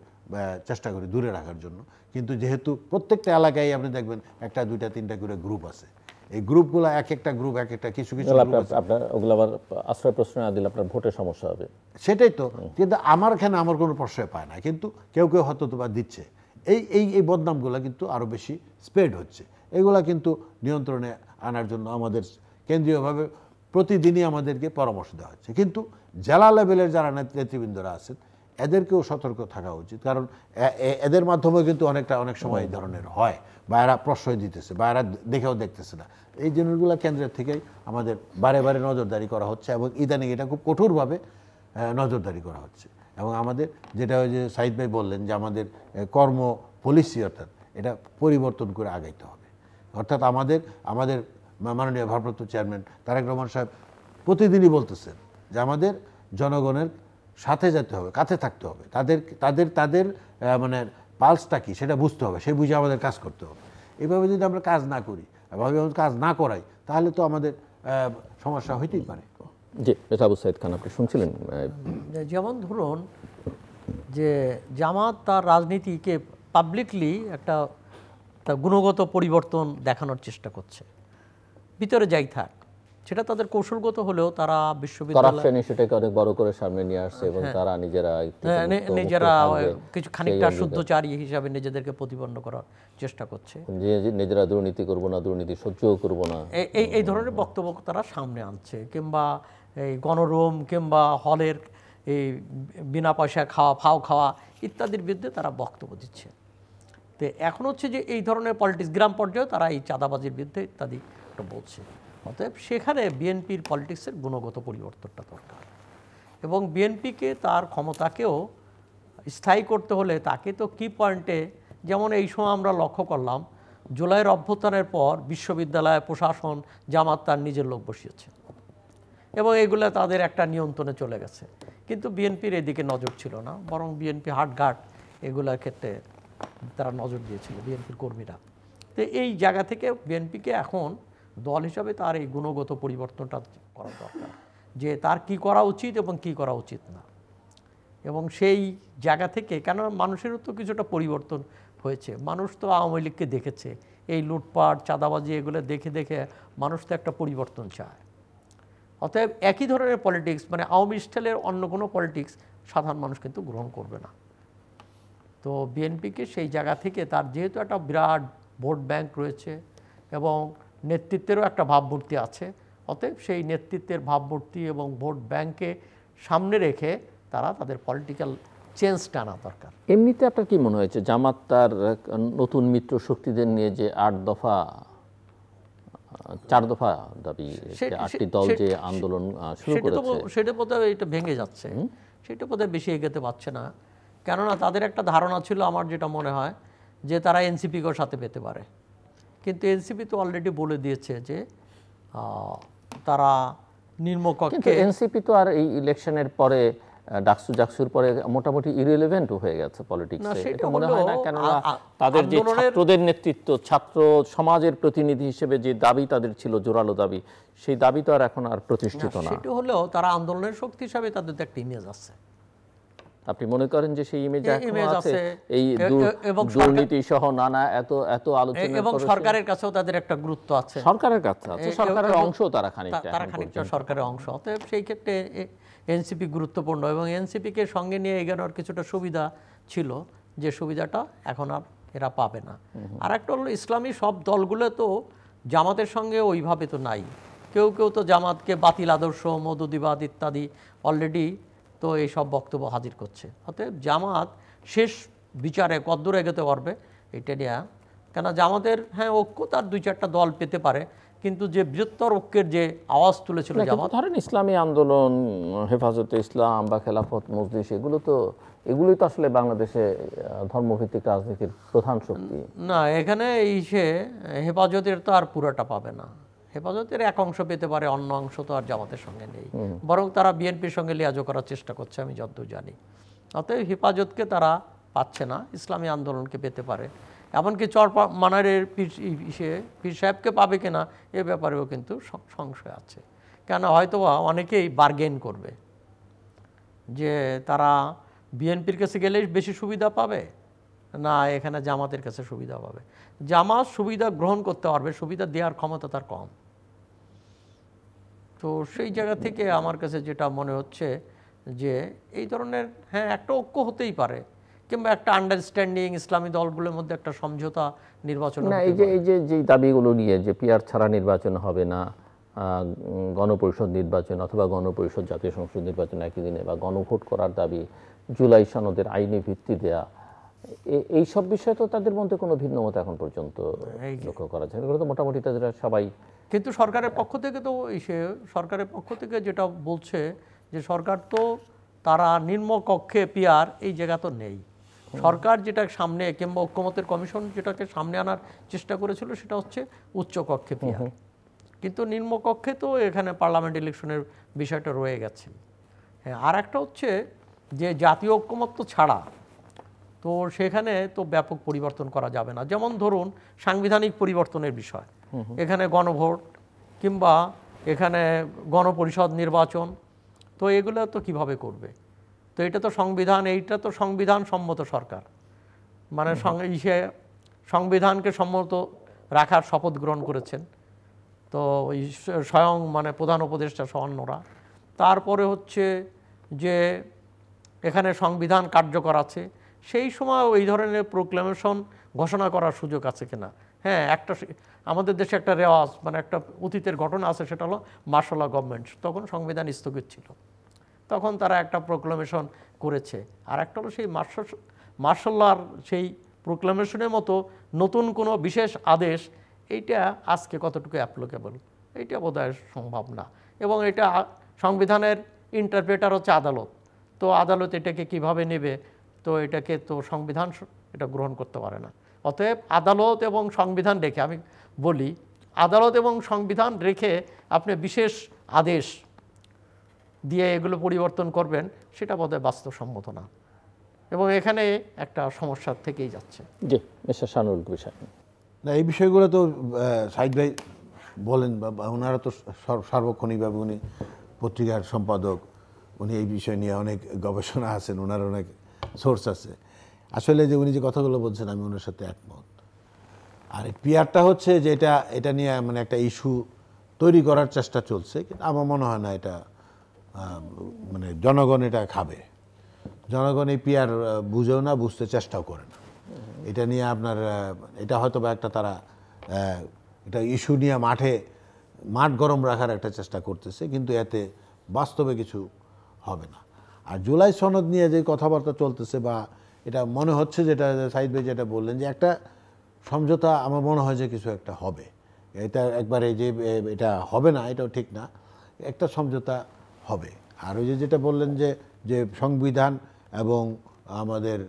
চেষ্টা করি দূরে রাখার জন্য। কিন্তু যেহেতু প্রত্যেকটা এলাকায় আপনি দেখবেন একটা দুইটা তিনটা করে গ্রুপ আছে, এই গ্রুপগুলো এক একটা গ্রুপ এক একটা কিছু কিছু আপনার ওগুলো আবার আশ্রয় প্রশ্ন না দিলে আপনার ভোটের সমস্যা হবে। সেটাই তো। কিন্তু আমার এখানে আমার কোনো প্রশ্রয় পায় না, কিন্তু কেউ কেউ হয়তো তো বা দিচ্ছে। এই বদনামগুলো কিন্তু আরও বেশি স্প্রেড হচ্ছে। এগুলা কিন্তু নিয়ন্ত্রণে আনার জন্য আমাদের কেন্দ্রীয়ভাবে প্রতিদিনই আমাদেরকে পরামর্শ দেওয়া হচ্ছে। কিন্তু জেলা লেভেলের যারা নেতৃবৃন্দরা আছেন এদেরকেও সতর্ক থাকা উচিত, কারণ এদের মাধ্যমে কিন্তু অনেক সময় এই ধরনের হয়, বা এরা প্রশ্রয় দিতেছে বা এরা দেখেও দেখতেছে না। এই জিনিসগুলো কেন্দ্রের থেকেই আমাদের বারে বারে নজরদারি করা হচ্ছে, এবং ইদানিং এটা খুব কঠোরভাবে নজরদারি করা হচ্ছে। এবং আমাদের যেটা ওই যে সাইদ ভাই বললেন যে আমাদের কর্ম পলিসি, অর্থাৎ এটা পরিবর্তন করে আগাইতে হবে। অর্থাৎ আমাদের মাননীয় ভারপ্রাপ্ত চেয়ারম্যান তারেক রহমান সাহেব প্রতিদিনই বলতেছেন যে আমাদের জনগণের সাথে যেতে হবে, কাছে থাকতে হবে, তাদের মানে পালসটা কি সেটা বুঝতে হবে, সে বুঝে আমাদের কাজ করতে হবে। এইভাবে যদি আমরা কাজ না করি, এভাবে কাজ না করাই, তাহলে তো আমাদের সমস্যা হইতেই পারে। জি, এটা আবু সাইদ খান আপনি শুনছিলেন। যেমন ধরুন যে জামাত তার রাজনীতিকে পাবলিকলি একটা গুণগত পরিবর্তন দেখানোর চেষ্টা করছে, ভিতরে যাই থাক, সেটা তাদের কৌশলগত হলেও তারা বিশ্ববিদ্যালয় সেটাকে অনেক বড় করে সামনে নিয়ে আসছে, এবং তারা নিজেরা কিছু খানিকটা শুদ্ধচারী হিসাবে নিজেদেরকে প্রতিপন্ন করার চেষ্টা করছে, নিজেরা দুর্নীতি করবো না, দুর্নীতি সহ্যও করবো না, এই ধরনের বক্তব্য তারা সামনে আনছে। কিংবা এই গণরুম কিংবা হলের এই বিনা পয়সা খাওয়া, ফাও খাওয়া ইত্যাদির বিরুদ্ধে তারা বক্তব্য দিচ্ছে। তো এখন হচ্ছে যে এই ধরনের পলিটিক্স গ্রাম পর্যায়েও তারা এই চাঁদাবাজির বিরুদ্ধে ইত্যাদি বলছে। অতএব সেখানে বিএনপির পলিটিক্সের গুণগত পরিবর্তনটা দরকার, এবং বিএনপিকে তার ক্ষমতাকেও স্থায়ী করতে হলে তাকে তো কি পয়েন্টে, যেমন এই সময় আমরা লক্ষ্য করলাম জুলাইয়ের অভ্যুত্থানের পর বিশ্ববিদ্যালয় প্রশাসন জামাত তার নিজের লোক বসিয়েছে, এবং এগুলো তাদের একটা নিয়ন্ত্রণে চলে গেছে। কিন্তু বিএনপির এদিকে নজর ছিল না, বরং বিএনপি হাটঘাট এগুলোর ক্ষেত্রে তারা নজর দিয়েছিল, বিএনপির কর্মীরা। তো এই জায়গা থেকে বিএনপিকে এখন দল হিসাবে তার এই গুণগত পরিবর্তনটা করা দরকার, যে তার কি করা উচিত এবং কি করা উচিত না। এবং সেই জায়গা থেকে, কেন মানুষেরও তো কিছুটা পরিবর্তন হয়েছে, মানুষ তো আওয়ামী লীগকে দেখেছে, এই লুটপাট চাঁদাবাজি এগুলো দেখে দেখে মানুষ তো একটা পরিবর্তন চায়। অতএব একই ধরনের পলিটিক্স, মানে আওয়ামী স্টাইলের অন্য কোনো পলিটিক্স সাধারণ মানুষ কিন্তু গ্রহণ করবে না। তো বিএনপিকে সেই জায়গা থেকে তার যেহেতু একটা বিরাট ভোট ব্যাংক রয়েছে এবং নেতৃত্বেরও একটা ভাবমূর্তি আছে, অতএব সেই নেতৃত্বের ভাবমূর্তি এবং ভোট ব্যাংকে সামনে রেখে তারা তাদের পলিটিক্যাল চেঞ্জটা আনা দরকার। এমনিতে আপনার কি মনে হয়েছে জামাত তার নতুন মিত্র শক্তিদের নিয়ে যে 8 দফা 4 দফা দাবি, 8টি দল যে আন্দোলন শুরু করেছে, সেটা বোধহয় এটা ভেঙে যাচ্ছে, সেটা বোধহয় বেশি এগোতে পারছে না। কেননা তাদের একটা ধারণা ছিল, আমার যেটা মনে হয়, যে তারা এনসিপিকেও সাথে পেতে পারে। কিন্তু এনসিপি তো অলরেডি বলে দিয়েছে যে তারা নিম্নকক্ষে, এনসিপি তো আর এই ইলেকশনের পরে জাকসুর পরে মোটামুটি ইররিলেভেন্ট হয়ে গেছে পলিটিক্সে, এটা মনে হয় না? কেননা তাদের যে ছাত্রদের নেতৃত্ব, ছাত্র সমাজের প্রতিনিধি হিসেবে যে দাবি তাদের ছিল, জোরালো দাবি, সেই দাবি তো আর এখন আর প্রতিষ্ঠিত না। সেটা হলেও তারা আন্দোলনের শক্তি হিসাবে তাদের একটা ইমেজ আছে। আপনি মনে করেন যে সেই ইমেজ আছে? এই দুর্নীতি সহ নানা এত আলোচনা, এবং সরকারের কাছেও তাদের একটা গুরুত্ব আছে, সরকারের কাছে আছে, সরকারের অংশ তারা খানিকটা সরকারের অংশ। অতএব সেই ক্ষেত্রে এনসিপি গুরুত্বপূর্ণ, এবং এনসিপিকে সঙ্গে নিয়ে এগোনোর কিছুটা সুবিধা ছিল, যে সুবিধাটা এখন আর এরা পাবে না। আর একটা হলো ইসলামী সব দলগুলো তো জামাতের সঙ্গে ওইভাবে তো নাই, কেউ কেউ তো জামাতকে বাতিল আদর্শ, মৌদুদিবাদ ইত্যাদি অলরেডি তো এই সব বক্তব্য হাজির করছে। অতএব জামাত শেষ বিচারে কদ্দূর এগোতে পারবে এটা নিয়ে কেন জামাতের হ্যাঁ ঐক্য তার 2-4টা দল পেতে পারে, কিন্তু যে বৃহত্তর ঐক্যের যে আওয়াজ তুলেছিল জামাত, ধরেন ইসলামী আন্দোলন, হেফাজতে ইসলাম বা খেলাফত মজলিস, এগুলোই তো আসলে বাংলাদেশে ধর্মভিত্তিক রাজনীতির প্রধান শক্তি। না, এখানে হেফাজতের তো আর পুরোটা পাবে না। হেফাজতের এক অংশ পেতে পারে, অন্য অংশ তো আর জামাতের সঙ্গে নেই, বরং তারা বিএনপির সঙ্গে লিয়াজো করার চেষ্টা করছে আমি যতদূর জানি। অতএব হেফাজতকে তারা পাচ্ছে না, ইসলামী আন্দোলনকে পেতে পারে, এমনকি মানারের পীর সাহেবকে পাবে কিনা এ ব্যাপারেও কিন্তু সংশয় আছে। কেন হয়তোবা অনেকেই বার্গেন করবে যে তারা বিএনপির কাছে গেলে বেশি সুবিধা পাবে না এখানে জামাতের কাছে সুবিধা পাবে। জামাত সুবিধা গ্রহণ করতে পারবে, সুবিধা দেওয়ার ক্ষমতা তার কম। তো সেই জায়গা থেকে আমার কাছে যেটা মনে হচ্ছে যে এই ধরনের হ্যাঁ একটা ঐক্য হতেই পারে, কিংবা একটা আন্ডারস্ট্যান্ডিং ইসলামী দলগুলোর মধ্যে একটা সমঝোতা নির্বাচন। না, যে দাবিগুলো নিয়ে যে পিআর ছাড়া নির্বাচন হবে না, গণপরিষদ নির্বাচন অথবা গণপরিষদ জাতীয় সংসদ নির্বাচন একই দিনে, বা গণভোট করার দাবি, জুলাই সনদের আইনি ভিত্তি দেয়া, এই সব বিষয়ে তো তাদের মধ্যে কোনো ভিন্নমত এখন পর্যন্ত লক্ষ্য করা যায়। এগুলো তো মোটামুটি তাদের সবাই, কিন্তু সরকারের পক্ষ থেকে তো সরকারের পক্ষ থেকে যেটা বলছে যে সরকার তো তারা নিম্নকক্ষে পিআর এই জায়গা তো নেই। সরকার যেটা সামনে, কিংবা ঐক্যমতের কমিশন যেটাকে সামনে আনার চেষ্টা করেছিল সেটা হচ্ছে উচ্চকক্ষে পিআর, কিন্তু নিম্নকক্ষে তো এখানে পার্লামেন্ট ইলেকশনের বিষয়টা রয়ে গেছে। হ্যাঁ, আর একটা হচ্ছে যে জাতীয় ঐক্যমত্য ছাড়া তো সেখানে তো ব্যাপক পরিবর্তন করা যাবে না। যেমন ধরুন সাংবিধানিক পরিবর্তনের বিষয়, এখানে গণভোট কিংবা এখানে গণপরিষদ নির্বাচন, তো এগুলো তো কিভাবে করবে? তো এটা তো এইটা তো সংবিধান সম্মত সরকার, মানে সংবিধানকে সম্মত রাখার শপথ গ্রহণ করেছেন তো স্বয়ং মানে প্রধান উপদেষ্টা সহ অন্যরা। তারপরে হচ্ছে যে এখানে সংবিধান কার্যকর আছে, সেই সময় ওই ধরনের প্রোক্লেমেশন ঘোষণা করার সুযোগ আছে কিনা। হ্যাঁ, আমাদের দেশে একটা রেওয়াজ, মানে একটা অতীতের ঘটনা আছে, সেটা হলো মার্শাল ল গভর্নমেন্ট, তখন সংবিধান স্থগিত ছিল, তখন তারা একটা প্রোক্লেমেশন করেছে। আর একটা হলো সেই মার্শাল লর সেই প্রোক্লেমেশনের মতো নতুন কোনো বিশেষ আদেশ, এইটা আজকে কতটুকু অ্যাপ্লিকেবল এইটা বোধহয় সম্ভব না। এবং এটা সংবিধানের ইন্টারপ্রেটার হচ্ছে আদালত, তো আদালত এটাকে কিভাবে নেবে, তো এটাকে তো সংবিধান এটা গ্রহণ করতে পারে না। অতএব আদালত এবং সংবিধান রেখে, আমি বলি আদালত এবং সংবিধান রেখে আপনি বিশেষ আদেশ দিয়ে এগুলো পরিবর্তন করবেন, সেটা বোধহয় বাস্তবসম্মত না, এবং এখানে একটা সমস্যা থেকেই যাচ্ছে। জি, মিস্টার শানুল বিষয় না, এই বিষয়গুলো তো সাইদ ভাই বলেন, বা ওনারা তো সার্বক্ষণিকভাবে, উনি পত্রিকার সম্পাদক, উনি এই বিষয় নিয়ে অনেক গবেষণা আছেন, ওনার অনেক সোর্স আছে। আসলে যে উনি যে কথাগুলো বলছেন আমি ওনার সাথে একমত। আর পিআরটা হচ্ছে যে এটা নিয়ে মানে একটা ইস্যু তৈরি করার চেষ্টা চলছে, কিন্তু আমার মনে হয় না এটা মানে জনগণ এটা খাবে। জনগণ এই পিআর বুঝেও না, বুঝতে চেষ্টাও করে না। এটা নিয়ে আপনার এটা হয়তো বা একটা তারা এটা ইস্যু নিয়ে মাঠ গরম রাখার একটা চেষ্টা করতেছে, কিন্তু এতে বাস্তবে কিছু হবে না। আর জুলাই সনদ নিয়ে যে কথাবার্তা চলতেছে, বা এটা মনে হচ্ছে, যেটা সাইদ ভাই যেটা বললেন, যে একটা সমঝোতা আমার মনে হয় যে কিছু একটা হবে। এটা একবারে যে এটা হবে না এটাও ঠিক না, একটা সমঝোতা হবে। আর ওই যেটা বললেন যে সংবিধান এবং আমাদের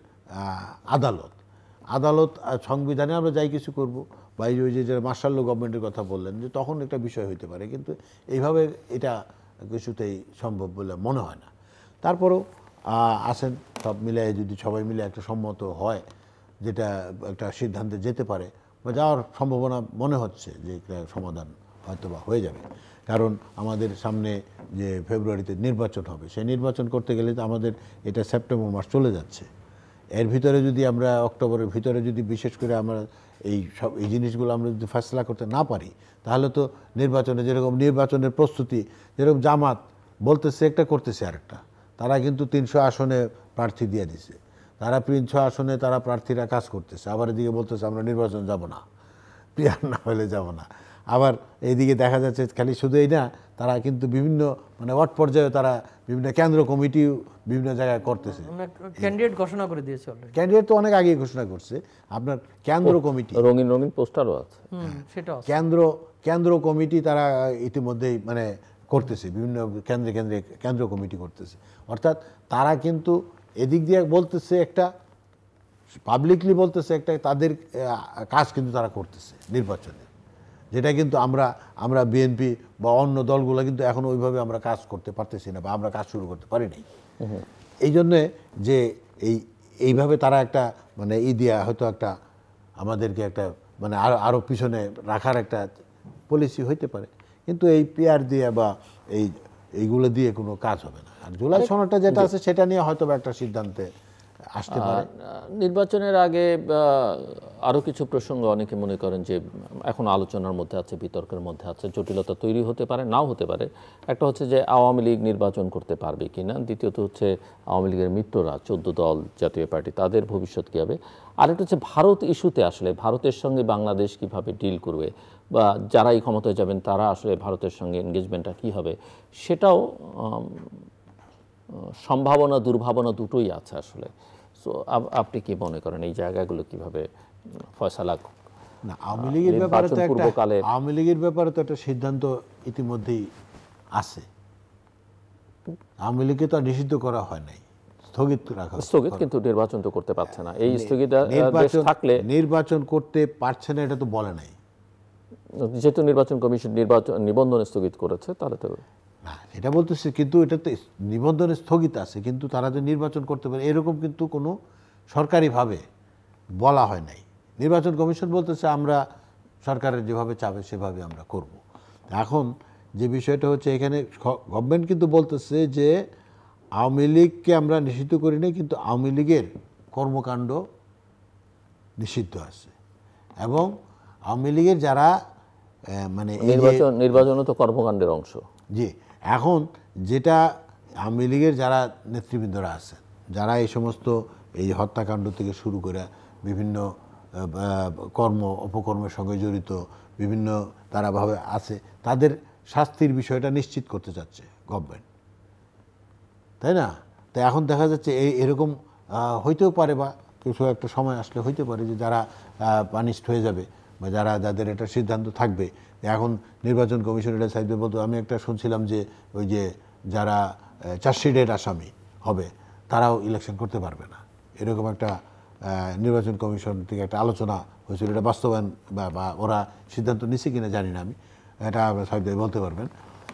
আদালত সংবিধানে আমরা যাই কিছু করব, বা ওই যে মার্শাল ল গভর্নমেন্টের কথা বললেন, যে তখন একটা বিষয় হইতে পারে, কিন্তু এইভাবে এটা কিছুতেই সম্ভব বলে মনে হয় না। তারপরেও আসেন সব মিলে, যদি সবাই মিলে একটা সম্মত হয়, যেটা একটা সিদ্ধান্তে যেতে পারে বা যাওয়ার সম্ভাবনা মনে হচ্ছে যে একটা সমাধান হয়তো বা হয়ে যাবে। কারণ আমাদের সামনে যে ফেব্রুয়ারিতে নির্বাচন হবে, সেই নির্বাচন করতে গেলে তো আমাদের এটা সেপ্টেম্বর মাস চলে যাচ্ছে। এর ভিতরে যদি আমরা অক্টোবরের ভিতরে যদি বিশেষ করে আমরা এই জিনিসগুলো আমরা যদি ফয়সলা করতে না পারি, তাহলে তো যেরকম নির্বাচনের প্রস্তুতি, যেরকম জামাত বলতেছে একটা, করতেছে আরেকটা। তারা কিন্তু 300 আসনে প্রার্থী দিয়ে দিছে, তারা 300 আসনে তারা প্রার্থীরা কাজ করতেছে, আবার এদিকে বলতেছে আমরা নির্বাচন যাব না। পিয়ার না হলে যাব না। আবার এইদিকে দেখা যাচ্ছে খালি শুধু এই না, তারা কিন্তু বিভিন্ন মানে ওয়ার্ড পর্যায়ে তারা বিভিন্ন কেন্দ্র কমিটি বিভিন্ন জায়গায় করতেছে। ক্যান্ডিডেট ঘোষণা করে দিয়েছে অলরেডি। ক্যান্ডিডেট তো অনেক আগেই ঘোষণা করছে। আপনার কেন্দ্র কমিটি, রঙিন রঙিন পোস্টারও আছে। সেটাও কেন্দ্র কমিটি তারা ইতিমধ্যেই মানে করতেছে, বিভিন্ন কেন্দ্রে কেন্দ্রে কেন্দ্র কমিটি করতেছে। অর্থাৎ তারা কিন্তু এদিক দিয়ে বলতেছে একটা, পাবলিকলি বলতেছে একটা, তাদের কাজ কিন্তু তারা করতেছে নির্বাচনে, যেটা কিন্তু আমরা বিএনপি বা অন্য দলগুলো কিন্তু এখন ওইভাবে আমরা কাজ করতে পারতেছি না, বা আমরা কাজ শুরু করতে পারি নাই। এই জন্যে যে এইভাবে তারা একটা মানে দিয়া হয়তো একটা আমাদেরকে একটা মানে আরও পিছনে রাখার একটা পলিসি হইতে পারে, কিন্তু এই পিআর দিয়ে বা এইগুলো দিয়ে কোনো কাজ হবে না। আর জুলাই সনদটা যেটা আছে সেটা নিয়ে হয়তো একটা সিদ্ধান্তে আসতে পারে। নির্বাচনের আগে আরও কিছু প্রসঙ্গ অনেকে মনে করেন যে এখন আলোচনার মধ্যে আছে, বিতর্কের মধ্যে আছে, জটিলতা তৈরি হতে পারে, নাও হতে পারে। একটা হচ্ছে যে আওয়ামী লীগ নির্বাচন করতে পারবে কিনা, দ্বিতীয়ত হচ্ছে আওয়ামী লীগের মিত্ররা 14 দল জাতীয় পার্টি তাদের ভবিষ্যৎ কী হবে, আরেকটা হচ্ছে ভারত ইস্যুতে আসলে ভারতের সঙ্গে বাংলাদেশ কিভাবে ডিল করবে, বা যারা এই ক্ষমতায় যাবেন তারা আসলে ভারতের সঙ্গে এনগেজমেন্টটা কী হবে, সেটাও সম্ভাবনা দুর্ভাবনা দুটোই আছে আসলে। সো আপনি কি মনে করেন এই জায়গাগুলো কিভাবে ফয়সালা? না, আওয়ামী লীগের ব্যাপারে তো একটা সিদ্ধান্ত ইতিমধ্যেই আছে। আওয়ামী লীগকে তো নিষিদ্ধ করা হয় নাই, স্থগিত, কিন্তু নির্বাচন তো করতে পারছে না। এই স্থগিত থাকলে নির্বাচন করতে পারছে না এটা তো বলে নাই। যেহেতু নির্বাচন কমিশন নিবন্ধন স্থগিত করেছে, তাহলে তো না, এটা বলতেছে, কিন্তু এটা তো নিবন্ধনে স্থগিত আছে, কিন্তু তারা যে নির্বাচন করতে পারে এরকম কিন্তু কোনো সরকারিভাবে বলা হয় নাই। নির্বাচন কমিশন বলতেছে আমরা সরকারের যেভাবে চাবে সেভাবে আমরা করব। এখন যে বিষয়টা হচ্ছে, এখানে গভর্নমেন্ট কিন্তু বলতেছে যে আওয়ামী লীগকে আমরা নিষিদ্ধ করি নাই, কিন্তু আওয়ামী লীগের কর্মকাণ্ড নিষিদ্ধ আছে, এবং আওয়ামী লীগের যারা মানে নির্বাচনও তো কর্মকাণ্ডের অংশ। জি, এখন যেটা আওয়ামী লীগের যারা নেতৃবৃন্দরা আছেন, যারা এই সমস্ত এই হত্যাকাণ্ড থেকে শুরু করে বিভিন্ন অপকর্মের সঙ্গে জড়িত বিভিন্ন তারাভাবে আছে, তাদের শাস্তির বিষয়টা নিশ্চিত করতে চাচ্ছে গভর্নমেন্ট, তাই না? তো এখন দেখা যাচ্ছে এরকম হইতেও পারে, বা কিছু একটা সময় আসলে হইতে পারে যে যারা পানিশড হয়ে যাবে, বা যাদের একটা সিদ্ধান্ত থাকবে। এখন নির্বাচন কমিশন এটা চাইবে বলতো, আমি একটা শুনছিলাম যে ওই যে যারা চার্জশিটের আসামি হবে তারাও ইলেকশন করতে পারবে না, এরকম একটা নির্বাচন কমিশন থেকে একটা আলোচনা হয়েছিল। এটা বাস্তবায়ন বা ওরা সিদ্ধান্ত নিচ্ছে কিনা জানি না, আমি এটা সাহেব বলতে পারবেন।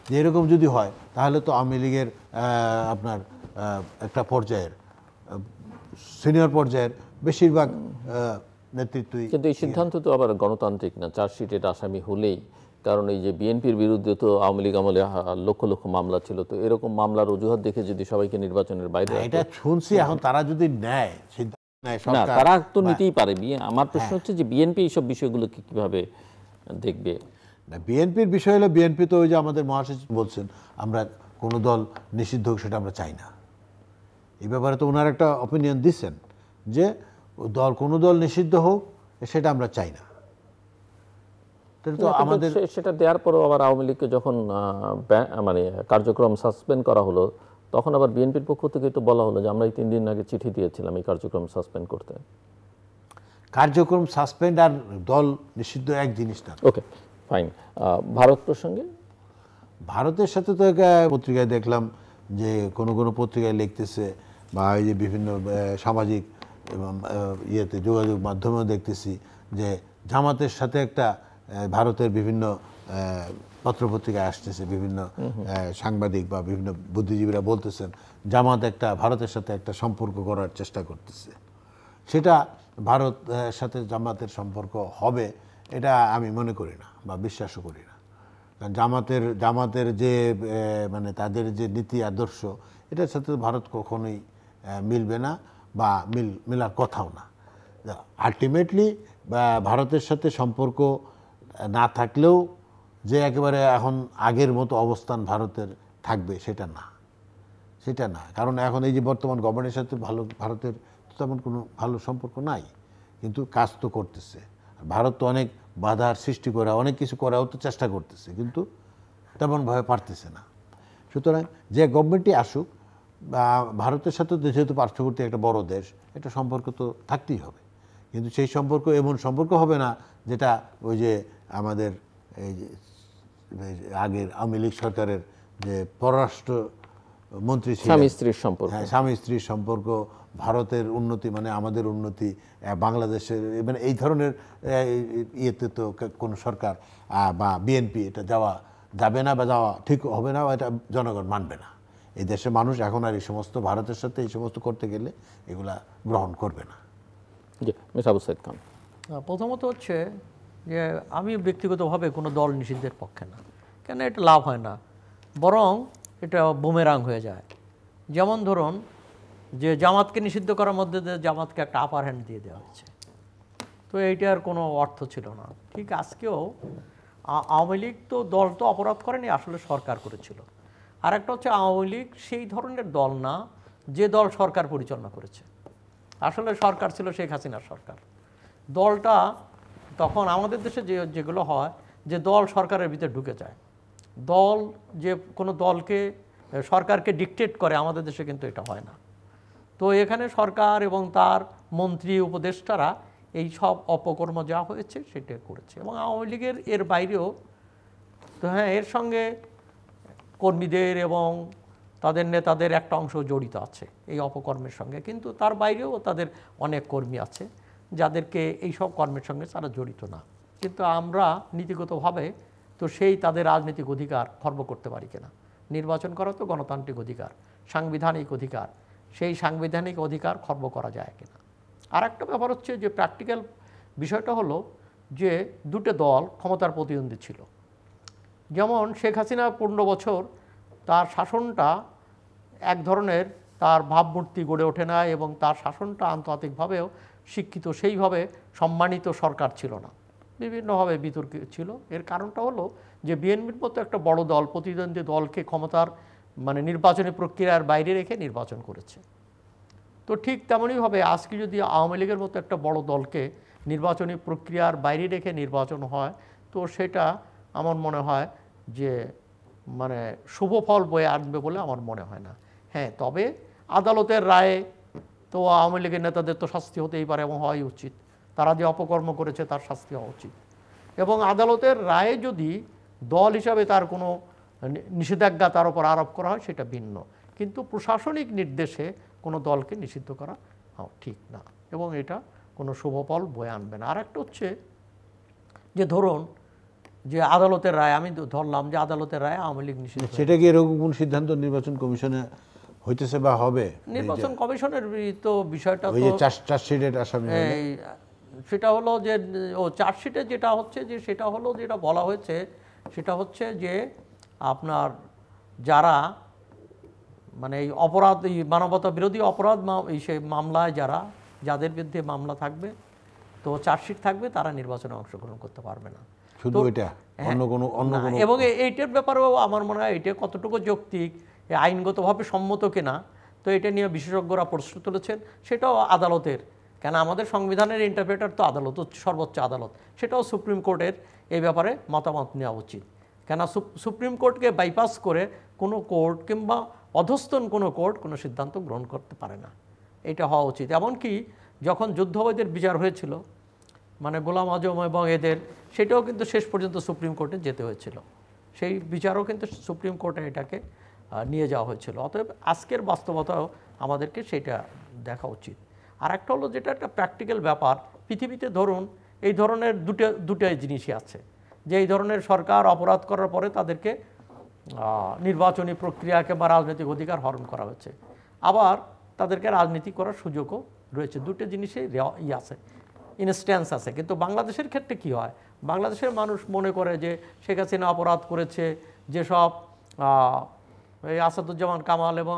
যে এরকম যদি হয় তাহলে তো আওয়ামী লীগের আপনার একটা পর্যায়ের সিনিয়র পর্যায়ের বেশিরভাগ নেতৃত্বই। কিন্তু এই সিদ্ধান্ত তো আবার গণতান্ত্রিক না, চার্জশিটের আসামি হলেই, কারণ এই যে বিএনপির বিরুদ্ধে তো আওয়ামী লীগ আমলে লক্ষ লক্ষ মামলা ছিল, তো এরকম মামলার অজুহাত দেখে যদি সবাইকে নির্বাচনের বাইরে, এটা শুনছি। এখন তারা যদি নেয় না, তারা তো নিতেই পারে। আমার প্রশ্ন হচ্ছে যে বিএনপি এইসব বিষয়গুলোকে কিভাবে দেখবে? না, বিএনপির বিষয় হলো, বিএনপি তো ওই যে আমাদের মহাসচিব বলছেন আমরা কোনো দল নিষিদ্ধ হোক সেটা আমরা চাই না। এই ব্যাপারে তো ওনার একটা অপিনিয়ন দিচ্ছেন যে কোনো দল নিষিদ্ধ হোক সেটা আমরা চাই না। তো আমাদের সেটা দেওয়ার পরও আবার আওয়ামী লীগকে যখন মানে কার্যক্রম সাসপেন্ড করা হলো, তখন আবার বিএনপির পক্ষ থেকে তো বলা হলো যে আমরা এই 3 দিন আগে চিঠি দিয়েছিলাম এই কার্যক্রম সাসপেন্ড করতে। কার্যক্রম সাসপেন্ড আর দল নিষিদ্ধ এক জিনিস না। ওকে, ফাইন। ভারত প্রসঙ্গে, ভারতের সাথে তো পত্রিকায় দেখলাম যে কোনো পত্রিকায় লিখতেছে, বা এই যে বিভিন্ন সামাজিক এবং যোগাযোগ মাধ্যমেও দেখতেছি যে জামাতের সাথে একটা ভারতের বিভিন্ন পত্রপত্রিকায় আসতেছে, বিভিন্ন সাংবাদিক বা বিভিন্ন বুদ্ধিজীবীরা বলতেছেন জামাত ভারতের সাথে একটা সম্পর্ক করার চেষ্টা করতেছে। সেটা ভারত সাথে জামাতের সম্পর্ক হবে এটা আমি মনে করি না, বা বিশ্বাসও করি না। কারণ জামাতের যে মানে তাদের যে নীতি আদর্শ, এটার সাথে ভারত কখনোই মিলবে না, বা মেলার কথাও না। আলটিমেটলি ভারতের সাথে সম্পর্ক না থাকলেও যে একেবারে এখন আগের মতো অবস্থান ভারতের থাকবে সেটা না। কারণ এখন এই যে বর্তমান গভর্নমেন্টের সাথে ভারতের তেমন কোনো ভালো সম্পর্ক নাই, কিন্তু কাজ তো করতেছে। ভারত তো অনেক বাধার সৃষ্টি করা, অনেক কিছু করাও তো চেষ্টা করতেছে, কিন্তু তেমনভাবে পারতেছে না। সুতরাং যে গভর্নমেন্টই আসুক, বা ভারতের সাথে যেহেতু পার্শ্ববর্তী একটা বড় দেশ, একটা সম্পর্ক তো থাকতেই হবে, কিন্তু সেই সম্পর্ক এমন সম্পর্ক হবে না যেটা ওই যে আমাদের এই যে আগের আওয়ামী লীগ সরকারের যে পররাষ্ট্র মন্ত্রী ছিলেন, স্বামী স্ত্রীর সম্পর্ক, হ্যাঁ, স্বামী স্ত্রীর সম্পর্ক, ভারতের উন্নতি মানে আমাদের উন্নতি, বাংলাদেশের মানে এই ধরনের ইয়েতে তো কোনো সরকার বা বিএনপি এটা যাবে না, বা যাওয়া ঠিক হবে না, এটা জনগণ মানবে না। এই দেশের মানুষ এখন আর এই সমস্ত ভারতের সাথে এই সমস্ত করতে গেলে এগুলা গ্রহণ করবে না। জি, মিস্টার আবু সাইদ খান। প্রথমত হচ্ছে যে আমি ব্যক্তিগতভাবে কোনো দল নিষিদ্ধের পক্ষে না, কেন এটা লাভ হয় না, বরং এটা বুমেরাং হয়ে যায়। যেমন ধরুন যে জামাতকে নিষিদ্ধ করার মধ্যে দিয়ে জামাতকে একটা আপার হ্যান্ড দিয়ে দেওয়া হয়েছে, তো এইটার কোনো অর্থ ছিল না। ঠিক আজকেও আওয়ামী লীগ তো দল তো অপরাধ করেনি, আসলে সরকার করেছিল। আর একটা হচ্ছে আওয়ামী লীগ সেই ধরনের দল না যে দল সরকার পরিচালনা করেছে, আসলে সরকার ছিল শেখ হাসিনার সরকার। দলটা তখন আমাদের দেশে যেগুলো হয় যে দল সরকারের ভিতরে ঢুকে যায়, দল যে কোনো দলকে সরকারকে ডিকটেট করে, আমাদের দেশে কিন্তু এটা হয় না। তো এখানে সরকার এবং তার মন্ত্রী উপদেষ্টারা এই সব অপকর্ম যা হয়েছে সেটা করেছে, এবং আওয়ামী লীগের এর বাইরেও তো হ্যাঁ, এর সঙ্গে কর্মীদের এবং তাদের নেতাদের একটা অংশ জড়িত আছে এই অপকর্মের সঙ্গে, কিন্তু তার বাইরেও তাদের অনেক কর্মী আছে যাদেরকে এই সব কর্মের সঙ্গে তারা জড়িত না। কিন্তু আমরা নীতিগতভাবে তো সেই তাদের রাজনৈতিক অধিকার খর্ব করতে পারি কিনা, নির্বাচন করা তো গণতান্ত্রিক অধিকার, সাংবিধানিক অধিকার, সেই সাংবিধানিক অধিকার খর্ব করা যায় কিনা। আর একটা ব্যাপার হচ্ছে যে প্র্যাকটিক্যাল বিষয়টা হলো যে দুটো দল ক্ষমতার প্রতিদ্বন্দ্বী ছিল। যেমন শেখ হাসিনা 15 বছর তার শাসনটা এক ধরনের তার ভাবমূর্তি গড়ে ওঠে না, এবং তার শাসনটা আন্তর্জাতিকভাবেও শিক্ষিত সেইভাবে সম্মানিত সরকার ছিল না, বিভিন্নভাবে বিতর্কিত ছিল। এর কারণটা হলো যে বিএনপির মতো একটা বড় দল প্রতিদ্বন্দ্বী দলকে ক্ষমতার মানে নির্বাচনী প্রক্রিয়ার বাইরে রেখে নির্বাচন করেছে। তো ঠিক তেমনইভাবে আজকে যদি আওয়ামী লীগের মতো একটা বড় দলকে নির্বাচনী প্রক্রিয়ার বাইরে রেখে নির্বাচন হয়, তো সেটা আমার মনে হয় যে মানে শুভ ফল বয়ে আনবে বলে আমার মনে হয় না। হ্যাঁ, তবে আদালতের রায়ে তো আওয়ামী লীগের নেতাদের তো শাস্তি হতেই পারে এবং হওয়াই উচিত, তারা যে অপকর্ম করেছে তার শাস্তি হওয়া উচিত। এবং আদালতের রায়ে যদি দল হিসাবে তার কোনো নিষেধাজ্ঞা তার উপর আরোপ করা হয় সেটা ভিন্ন, কিন্তু প্রশাসনিক নির্দেশে কোনো দলকে নিষিদ্ধ করা ঠিক না, এবং এটা কোনো শুভ ফল বয়ে আনবে না। আর একটা হচ্ছে যে ধরুন যে আদালতের রায়, আমি ধরলাম যে আদালতের রায় আওয়ামী লীগ নিষিদ্ধ, সেটা কি এরকম কোন সিদ্ধান্ত নির্বাচন কমিশনে হইতেছে বা হবে? নির্বাচন কমিশনের তো বিষয়টা ওই যে চার্জশিটের আসামি সেটা হলো যে চার্জশিটে যেটা হচ্ছে যে সেটা হলো যেটা বলা হয়েছে সেটা হচ্ছে যে আপনার যারা মানে এই অপরাধ, এই মানবতা বিরোধী অপরাধ এই সেই মামলায় যাদের বিরুদ্ধে মামলা থাকবে, তো চার্জশিট থাকবে, তারা নির্বাচনে অংশগ্রহণ করতে পারবে না। শুধু এটা, অন্য কোনো এবং এইটার ব্যাপারেও আমার মনে হয় এটা কতটুকু যৌক্তিক, আইনগতভাবে সম্মত কিনা, তো এটা নিয়ে বিশেষজ্ঞরা প্রশ্ন তুলেছেন। সেটাও আদালতের, কেন আমাদের সংবিধানের ইন্টারপ্রেটার তো আদালত, সর্বোচ্চ আদালত, সেটাও সুপ্রিম কোর্টের এই ব্যাপারে মতামত নেওয়া উচিত। কেন সুপ্রিম কোর্টকে বাইপাস করে কোনো কোর্ট কিংবা অধস্তন কোনো কোর্ট কোনো সিদ্ধান্ত গ্রহণ করতে পারে না, এটা হওয়া উচিত। এমনকি যখন যুদ্ধাপরাধীদের বিচার হয়েছিল মানে গোলাম আজম এবং এদের, সেটাও কিন্তু শেষ পর্যন্ত সুপ্রিম কোর্টে যেতে হয়েছিল, সেই বিচারও কিন্তু সুপ্রিম কোর্টে এটাকে নিয়ে যাওয়া হয়েছিল। অতএব আজকের বাস্তবতাও আমাদেরকে সেটা দেখা উচিত। আর একটা হলো যেটা একটা প্র্যাকটিক্যাল ব্যাপার, পৃথিবীতে ধরুন এই ধরনের দুটাই জিনিসই আছে, যে এই ধরনের সরকার অপরাধ করার পরে তাদেরকে নির্বাচনী প্রক্রিয়াকে বা রাজনৈতিক অধিকার হরণ করা হয়েছে, আবার তাদেরকে রাজনীতি করার সুযোগও রয়েছে। দুটো জিনিসই আছে, ইনস্ট্যান্স আছে। কিন্তু বাংলাদেশের ক্ষেত্রে কি হয়, বাংলাদেশের মানুষ মনে করে যে শেখ হাসিনা অপরাধ করেছে, যেসব এই আসাদুজ্জামান কামাল এবং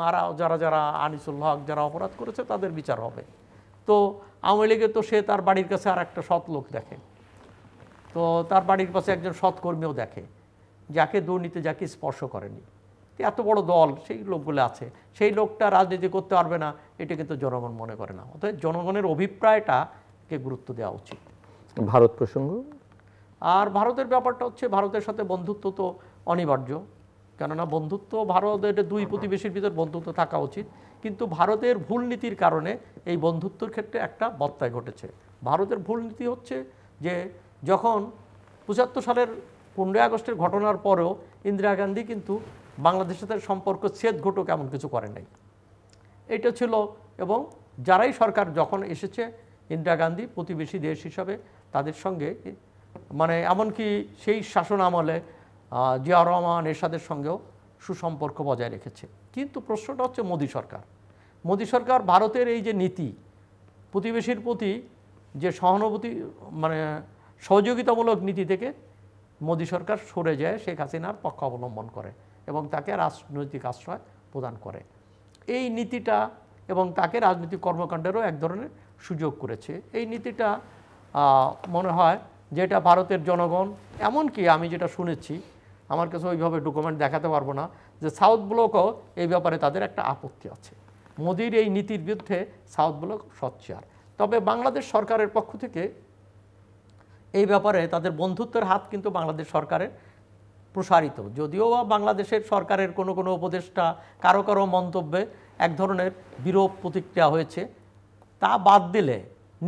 যারা আনিসুল হক যারা অপরাধ করেছে তাদের বিচার হবে। তো আওয়ামী লীগে তো সে তার বাড়ির কাছে আর একটা সৎ লোক দেখে, তো তার বাড়ির পাশে একজন সৎ কর্মীও দেখে, যাকে দুর্নীতি যাকে স্পর্শ করেনি। এত বড় দল সেই লোকগুলো আছে, সেই লোকটা রাজনীতি করতে পারবে না, এটা কিন্তু জনগণ মনে করে না। অতএব জনগণের অভিপ্রায়টাকে গুরুত্ব দেওয়া উচিত। ভারত প্রসঙ্গ, আর ভারতের ব্যাপারটা হচ্ছে ভারতের সাথে বন্ধুত্ব তো অনিবার্য, কেননা বন্ধুত্ব ভারতের দুই প্রতিবেশীর ভিতর বন্ধুত্ব থাকা উচিত, কিন্তু ভারতের ভুল নীতির কারণে এই বন্ধুত্বের ক্ষেত্রে একটা ব্যত্যয় ঘটেছে। ভারতের ভুল নীতি হচ্ছে যে যখন ৭৫ সালের 15ই আগস্টের ঘটনার পরেও ইন্দিরা গান্ধী কিন্তু বাংলাদেশের সাথে সম্পর্ক ছেদ ঘটুক এমন কিছু করে নাই, এটা ছিল। এবং যারাই সরকার যখন এসেছে ইন্দিরা গান্ধী প্রতিবেশী দেশ হিসাবে তাদের সঙ্গে মানে এমনকি সেই শাসন আমলে জিয়া রহমান এরশাদের সঙ্গেও সুসম্পর্ক বজায় রেখেছে। কিন্তু প্রশ্নটা হচ্ছে মোদী সরকার ভারতের এই যে নীতি, প্রতিবেশীর প্রতি যে সহানুভূতি মানে সহযোগিতামূলক নীতি থেকে মোদী সরকার সরে যায়, শেখ হাসিনার পক্ষ অবলম্বন করে এবং তাকে রাজনৈতিক আশ্রয় প্রদান করে। এই নীতিটা এবং তাকে রাজনৈতিক কর্মকাণ্ডেরও এক ধরনের সুযোগ করেছে। এই নীতিটা মনে হয় যে এটা ভারতের জনগণ, এমনকি আমি যেটা শুনেছি, আমার কাছে ওইভাবে ডকুমেন্ট দেখাতে পারবো না, যে সাউথ ব্লকও এই ব্যাপারে তাদের একটা আপত্তি আছে। মোদির এই নীতির বিরুদ্ধে সাউথ ব্লক সোচ্চার। তবে বাংলাদেশ সরকারের পক্ষ থেকে এই ব্যাপারে তাদের বন্ধুত্বের হাত কিন্তু বাংলাদেশ সরকারের প্রসারিত, যদিও বাংলাদেশের সরকারের কোনো কোনো উপদেষ্টা কারো কারো মন্তব্যে এক ধরনের বিরূপ প্রতিক্রিয়া হয়েছে। তা বাদ দিলে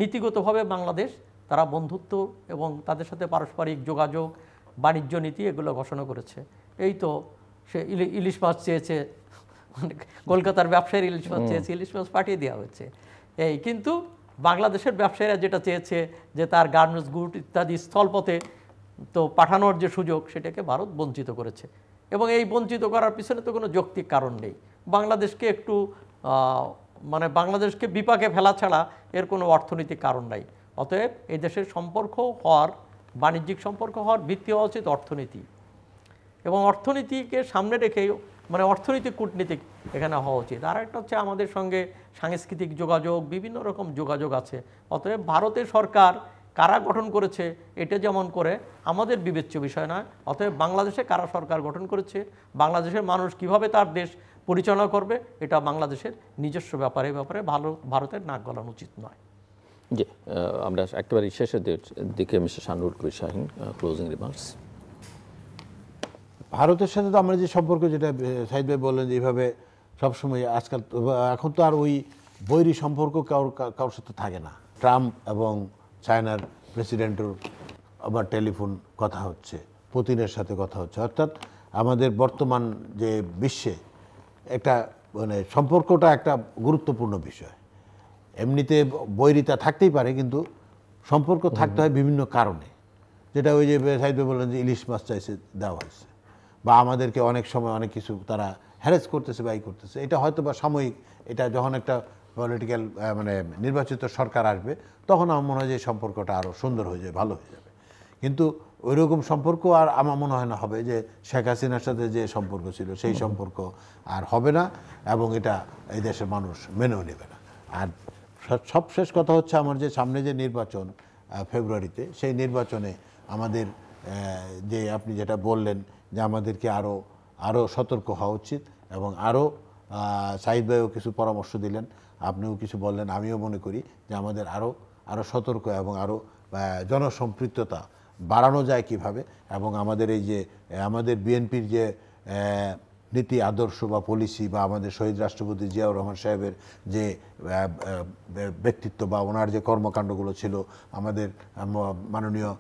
নীতিগতভাবে বাংলাদেশ তারা বন্ধুত্ব এবং তাদের সাথে পারস্পরিক যোগাযোগ, বাণিজ্য নীতি এগুলো ঘোষণা করেছে। এই তো সে ইলিশ মাছ চেয়েছে, কলকাতার ব্যবসায়ীর ইলিশ মাছ চেয়েছে, ইলিশ মাছ পাঠিয়ে দেওয়া হয়েছে। এই কিন্তু বাংলাদেশের ব্যবসায়ীরা যেটা চেয়েছে যে তার গার্মেন্টস গুড ইত্যাদি স্থলপথে তো পাঠানোর যে সুযোগ, সেটাকে ভারত বঞ্চিত করেছে। এবং এই বঞ্চিত করার পিছনে তো কোনো যৌক্তিক কারণ নেই। বাংলাদেশকে একটু মানে বাংলাদেশকে বিপাকে ফেলা ছাড়া এর কোনো অর্থনৈতিক কারণ নাই। অতএব এই দেশের সম্পর্ক হওয়ার, বাণিজ্যিক সম্পর্ক হওয়ার ভিত্তি হওয়া উচিত অর্থনীতি, এবং অর্থনীতিকে সামনে রেখে মানে অর্থনৈতিক কূটনীতিক এখানে হওয়া উচিত। আর একটা হচ্ছে আমাদের সঙ্গে সাংস্কৃতিক যোগাযোগ, বিভিন্ন রকম যোগাযোগ আছে। অতএব ভারতের সরকার কারা গঠন করেছে এটা যেমন করে আমাদের বিবেচ্য বিষয় নয়। অতএব বাংলাদেশে কারা সরকার গঠন করেছে, বাংলাদেশের মানুষ কিভাবে তার দেশ পরিচালনা করবে, এটা বাংলাদেশের নিজস্ব ব্যাপারে ভারতের নাক গলানো উচিত নয়। জি, আমরা একেবারে শেষের দিকে মিস্টার শানুর কবির শাহীন, ক্লোজিং রিমার্কস। ভারতের সাথে তো আমরা যে সম্পর্ক, যেটা সাইদ ভাই বললেন যে এইভাবে সবসময় আজকাল এখন তো আর ওই বৈরী সম্পর্ক কারোর সাথে থাকে না। ট্রাম্প এবং চায়নার প্রেসিডেন্টের আবার টেলিফোন কথা হচ্ছে, পুতিনের সাথে কথা হচ্ছে। অর্থাৎ আমাদের বর্তমান যে বিশ্বে একটা মানে সম্পর্কটা একটা গুরুত্বপূর্ণ বিষয়। এমনিতে বৈরিতা থাকতেই পারে, কিন্তু সম্পর্ক থাকতে হয় বিভিন্ন কারণে। যেটা ওই যে সাইদ ভাই বললেন যে ইলিশ মাছ চাইছে, দেওয়া হয়েছে, বা আমাদেরকে অনেক সময় অনেক কিছু তারা হ্যারেস করতেছে বা করতেছে। এটা হয়তো বা সাময়িক, এটা যখন একটা পলিটিক্যাল মানে নির্বাচিত সরকার আসবে তখন আমার মনে হয় যে সম্পর্কটা আরও সুন্দর হয়ে যাবে, ভালো হয়ে যাবে। কিন্তু ওই রকম সম্পর্ক আর আমার মনে হয় না হবে, যে শেখ হাসিনার সাথে যে সম্পর্ক ছিল সেই সম্পর্ক আর হবে না, এবং এটা এই দেশের মানুষ মেনেও নেবে না। আর সবশেষ কথা হচ্ছে আমার যে সামনে যে নির্বাচন ফেব্রুয়ারিতে, সেই নির্বাচনে আমাদের যে আপনি যেটা বললেন যে আমাদেরকে আরও সতর্ক হওয়া উচিত, এবং আরও সাইদ ভাইও কিছু পরামর্শ দিলেন, আপনিও কিছু বললেন, আমিও মনে করি যে আমাদের আরও সতর্ক এবং আরও জনসম্পৃক্ততা বাড়ানো যায় কিভাবে, এবং আমাদের এই যে আমাদের বিএনপির যে নীতি আদর্শ বা পলিসি, বা আমাদের শহীদ রাষ্ট্রপতি জিয়াউর রহমান সাহেবের যে ব্যক্তিত্ব বা ওনার যে কর্মকাণ্ডগুলো ছিল, আমাদের মাননীয়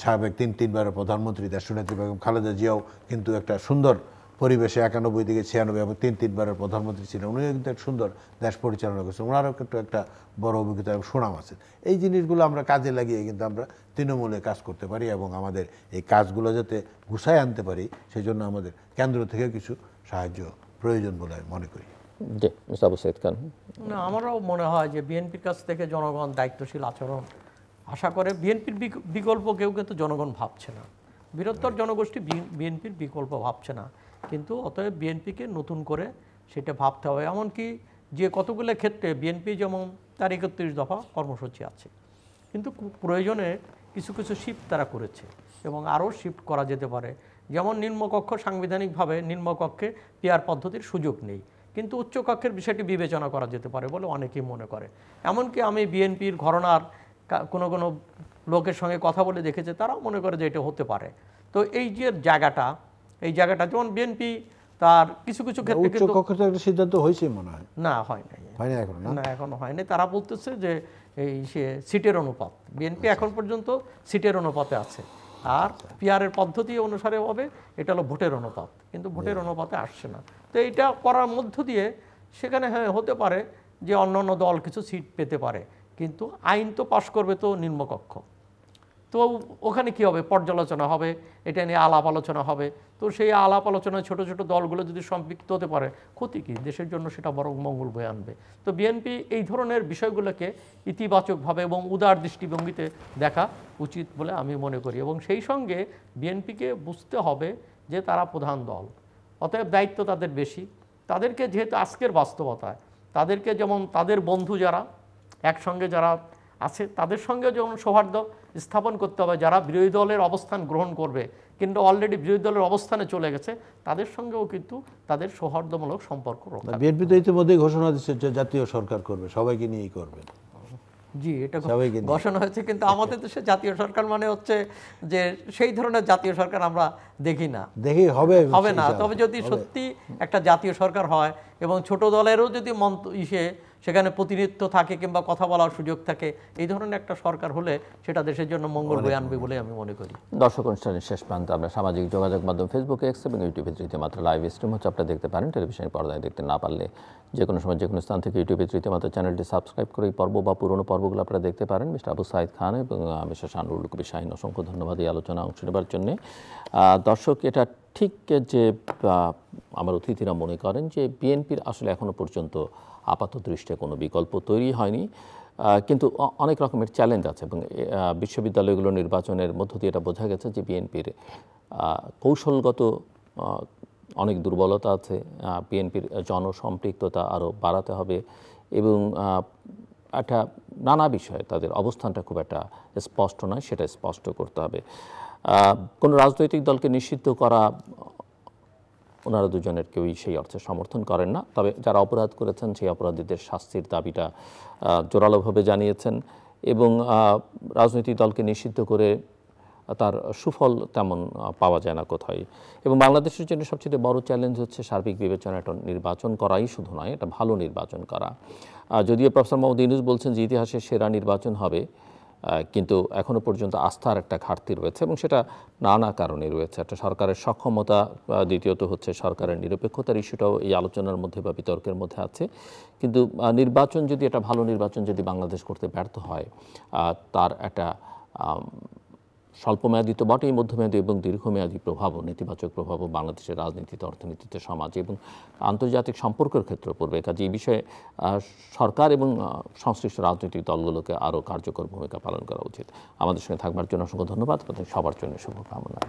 সাবেক তিনবারের প্রধানমন্ত্রী দেশনেত্রী বেগম খালেদা জিয়াও কিন্তু একটা সুন্দর পরিবেশে 91 থেকে 96 এবং তিনবারের প্রধানমন্ত্রী ছিলেন, উনিও কিন্তু একটা সুন্দর দেশ পরিচালনা করেছেন, ওনারও কিন্তু একটা বড় অভিজ্ঞতা এবং সুনাম আছে। এই জিনিসগুলো আমরা কাজে লাগিয়ে কিন্তু আমরা তৃণমূলে কাজ করতে পারি, এবং আমাদের এই কাজগুলো যাতে গুছায় আনতে পারি, সেই জন্য আমাদের কেন্দ্র থেকে কিছু সাহায্য প্রয়োজন বলে আমি মনে করি। জি, মিস্টার আবু সাইদ খান। না, আমারও মনে হয় যে বিএনপির কাছ থেকে জনগণ দায়িত্বশীল আচরণ আশা করে। বিএনপির বিকল্প কেউ কিন্তু জনগণ ভাবছে না, বৃহত্তর জনগোষ্ঠী বিএনপির বিকল্প ভাবছে না। কিন্তু অতএব বিএনপিকে নতুন করে সেটা ভাবতে হবে। এমনকি যে কতগুলো ক্ষেত্রে বিএনপি যেমন তার 31 দফা কর্মসূচি আছে, কিন্তু প্রয়োজনে কিছু কিছু শিফট তারা করেছে, এবং আরও শিফট করা যেতে পারে। যেমন নিম্নকক্ষ, সাংবিধানিকভাবে নিম্নকক্ষে পিয়ার পদ্ধতির সুযোগ নেই, কিন্তু উচ্চকক্ষের বিষয়টি বিবেচনা করা যেতে পারে বলে অনেকেই মনে করে। এমনকি আমি বিএনপির ঘরানার কোনো লোকের সঙ্গে কথা বলে দেখেছে, তারাও মনে করে যে এটা হতে পারে। তো এই যে জায়গাটা, এই জায়গাটা যেমন বিএনপি তার কিছু কিছু ক্ষেত্রে উচ্চ কক্ষে তো একটা সিদ্ধান্ত হয়েছে মনে হয়, না হয় নাই, হয়নি এখন না? না এখনো হয়নি। তারা বলতেছে যে এই সে সিটের অনুপাত, বিএনপি এখন পর্যন্ত সিটের অনুপাতে আছে, আর পিআরের পদ্ধতি অনুসারে হবে, এটা হলো ভোটের অনুপাত, কিন্তু ভোটের অনুপাতে আসছে না। তো এইটা করার মধ্য দিয়ে সেখানে হ্যাঁ হতে পারে যে অন্য অন্য দল কিছু সিট পেতে পারে, কিন্তু আইন তো পাশ করবে তো নিম্নকক্ষ, তো ওখানে কি হবে, পর্যালোচনা হবে, এটা নিয়ে আলাপ আলোচনা হবে। তো সেই আলাপ আলোচনায় ছোট ছোট দলগুলো যদি সম্পৃক্ত হতে পারে, ক্ষতি কি, দেশের জন্য সেটা বরং মঙ্গল বয়ে আনবে। তো বিএনপি এই ধরনের বিষয়গুলোকে ইতিবাচকভাবে এবং উদার দৃষ্টিভঙ্গিতে দেখা উচিত বলে আমি মনে করি, এবং সেই সঙ্গে বিএনপিকে বুঝতে হবে যে তারা প্রধান দল, অতএব দায়িত্ব তাদের বেশি। তাদেরকে যেহেতু আজকের বাস্তবতায় তাদেরকে যেমন তাদের বন্ধু যারা একসঙ্গে যারা আছে তাদের সঙ্গে যেমন সৌহার্দ্য স্থাপন করতে হবে, যারা বিরোধী দলের অবস্থান গ্রহণ করবে কিন্তু অলরেডি বিরোধী দলের অবস্থানে চলে গেছে, তাদের সঙ্গেও কিন্তু তাদের সৌহার্দ্যমূলক সম্পর্ক রক্ষা। বিএনপি তো ইতিমধ্যেই ঘোষণা দিচ্ছে যে জাতীয় সরকার করবে, সবাইকে নিয়েই করবে। জি, এটা সবাইকে নিয়ে। ঘোষণা হয়েছে, কিন্তু আমাদের দেশে জাতীয় সরকার মানে হচ্ছে যে সেই ধরনের জাতীয় সরকার আমরা দেখি না, দেখি হবে হবে না। তবে যদি সত্যি একটা জাতীয় সরকার হয় এবং ছোট দলেরও যদি সেখানে প্রতিনিধিত্ব থাকে কিংবা কথা বলার সুযোগ থাকে, এই ধরনের একটা সরকার হলে সেটা দেশের জন্য মঙ্গল বয়ে আনবে বলে আমি মনে করি। দর্শক, অনুষ্ঠানের শেষ প্রান্তে আমরা সামাজিক যোগাযোগ মাধ্যম ফেসবুকে, এক্স এবং ইউটিউবে রীতিমাত্র লাইভ স্ট্রিম হচ্ছে, আপনারা দেখতে পারেন। টেলিভিশনের পর্দায় দেখতে না পারলে যে কোনো সময় যে কোনো স্থান থেকে ইউটিউবে রীতিমাত্র চ্যানেলটি সাবস্ক্রাইব করে এই পর্ব বা পুরনো পর্বগুলো আপনারা দেখতে পারেন। মিস্টার আবু সাইদ খান এবং মিস্টার শাহনুরুল কবির শাহীন, অসংখ্য ধন্যবাদ এই আলোচনা অংশ নেবার জন্য। দর্শক, এটা ঠিক যে আমার অতিথিরা মনে করেন যে বিএনপির আসলে এখনো পর্যন্ত আপাত দৃষ্টিতে কোনো বিকল্প তৈরি হয়নি, কিন্তু অনেক রকমের চ্যালেঞ্জ আছে, এবং বিশ্ববিদ্যালয়গুলো নির্বাচনের মধ্য দিয়ে এটা বোঝা গেছে যে বিএনপির কৌশলগত অনেক দুর্বলতা আছে। বিএনপির জনসম্পৃক্ততা আরও বাড়াতে হবে, এবং একটা নানা বিষয়ে তাদের অবস্থানটা খুব একটা স্পষ্ট নয়, সেটা স্পষ্ট করতে হবে। কোনো রাজনৈতিক দলকে নিষিদ্ধ করা ওনারা দুজনের কেউই সেই অর্থে সমর্থন করেন না, তবে যারা অপরাধ করেছেন সেই অপরাধীদের শাস্তির দাবিটা জোরালোভাবে জানিয়েছেন, এবং রাজনৈতিক দলকে নিষিদ্ধ করে তার সুফল তেমন পাওয়া যায় না কোথায়। এবং বাংলাদেশের জন্য সবচেয়ে বড় চ্যালেঞ্জ হচ্ছে সার্বিক বিবেচনা একটা নির্বাচন করাই শুধু নয়, এটা ভালো নির্বাচন করা। যদিও প্রফেসর মোহাম্মদ ইউনূস বলছেন যে ইতিহাসের সেরা নির্বাচন হবে, কিন্তু এখনও পর্যন্ত আস্থার একটা ঘাটতি রয়েছে, এবং সেটা নানা কারণে রয়েছে। একটা সরকারের সক্ষমতা, দ্বিতীয়ত হচ্ছে সরকারের নিরপেক্ষতার ইস্যুটাও এই আলোচনার মধ্যে বা বিতর্কের মধ্যে আছে। কিন্তু নির্বাচন যদি একটা ভালো নির্বাচন যদি বাংলাদেশ করতে ব্যর্থ হয়, তার একটা স্বল্পমেয়াদী তো বটেই, মধ্যমেয়াদী এবং দীর্ঘমেয়াদী প্রভাবও, নেতিবাচক প্রভাবও বাংলাদেশের রাজনীতিতে, অর্থনীতিতে, সমাজে এবং আন্তর্জাতিক সম্পর্কের ক্ষেত্রে পড়বে। কাজে এই বিষয়ে সরকার এবং সংশ্লিষ্ট রাজনৈতিক দলগুলোকে আরও কার্যকর ভূমিকা পালন করা উচিত। আমাদের সঙ্গে থাকবার জন্য অসংখ্য ধন্যবাদ, সবার জন্য শুভকামনা।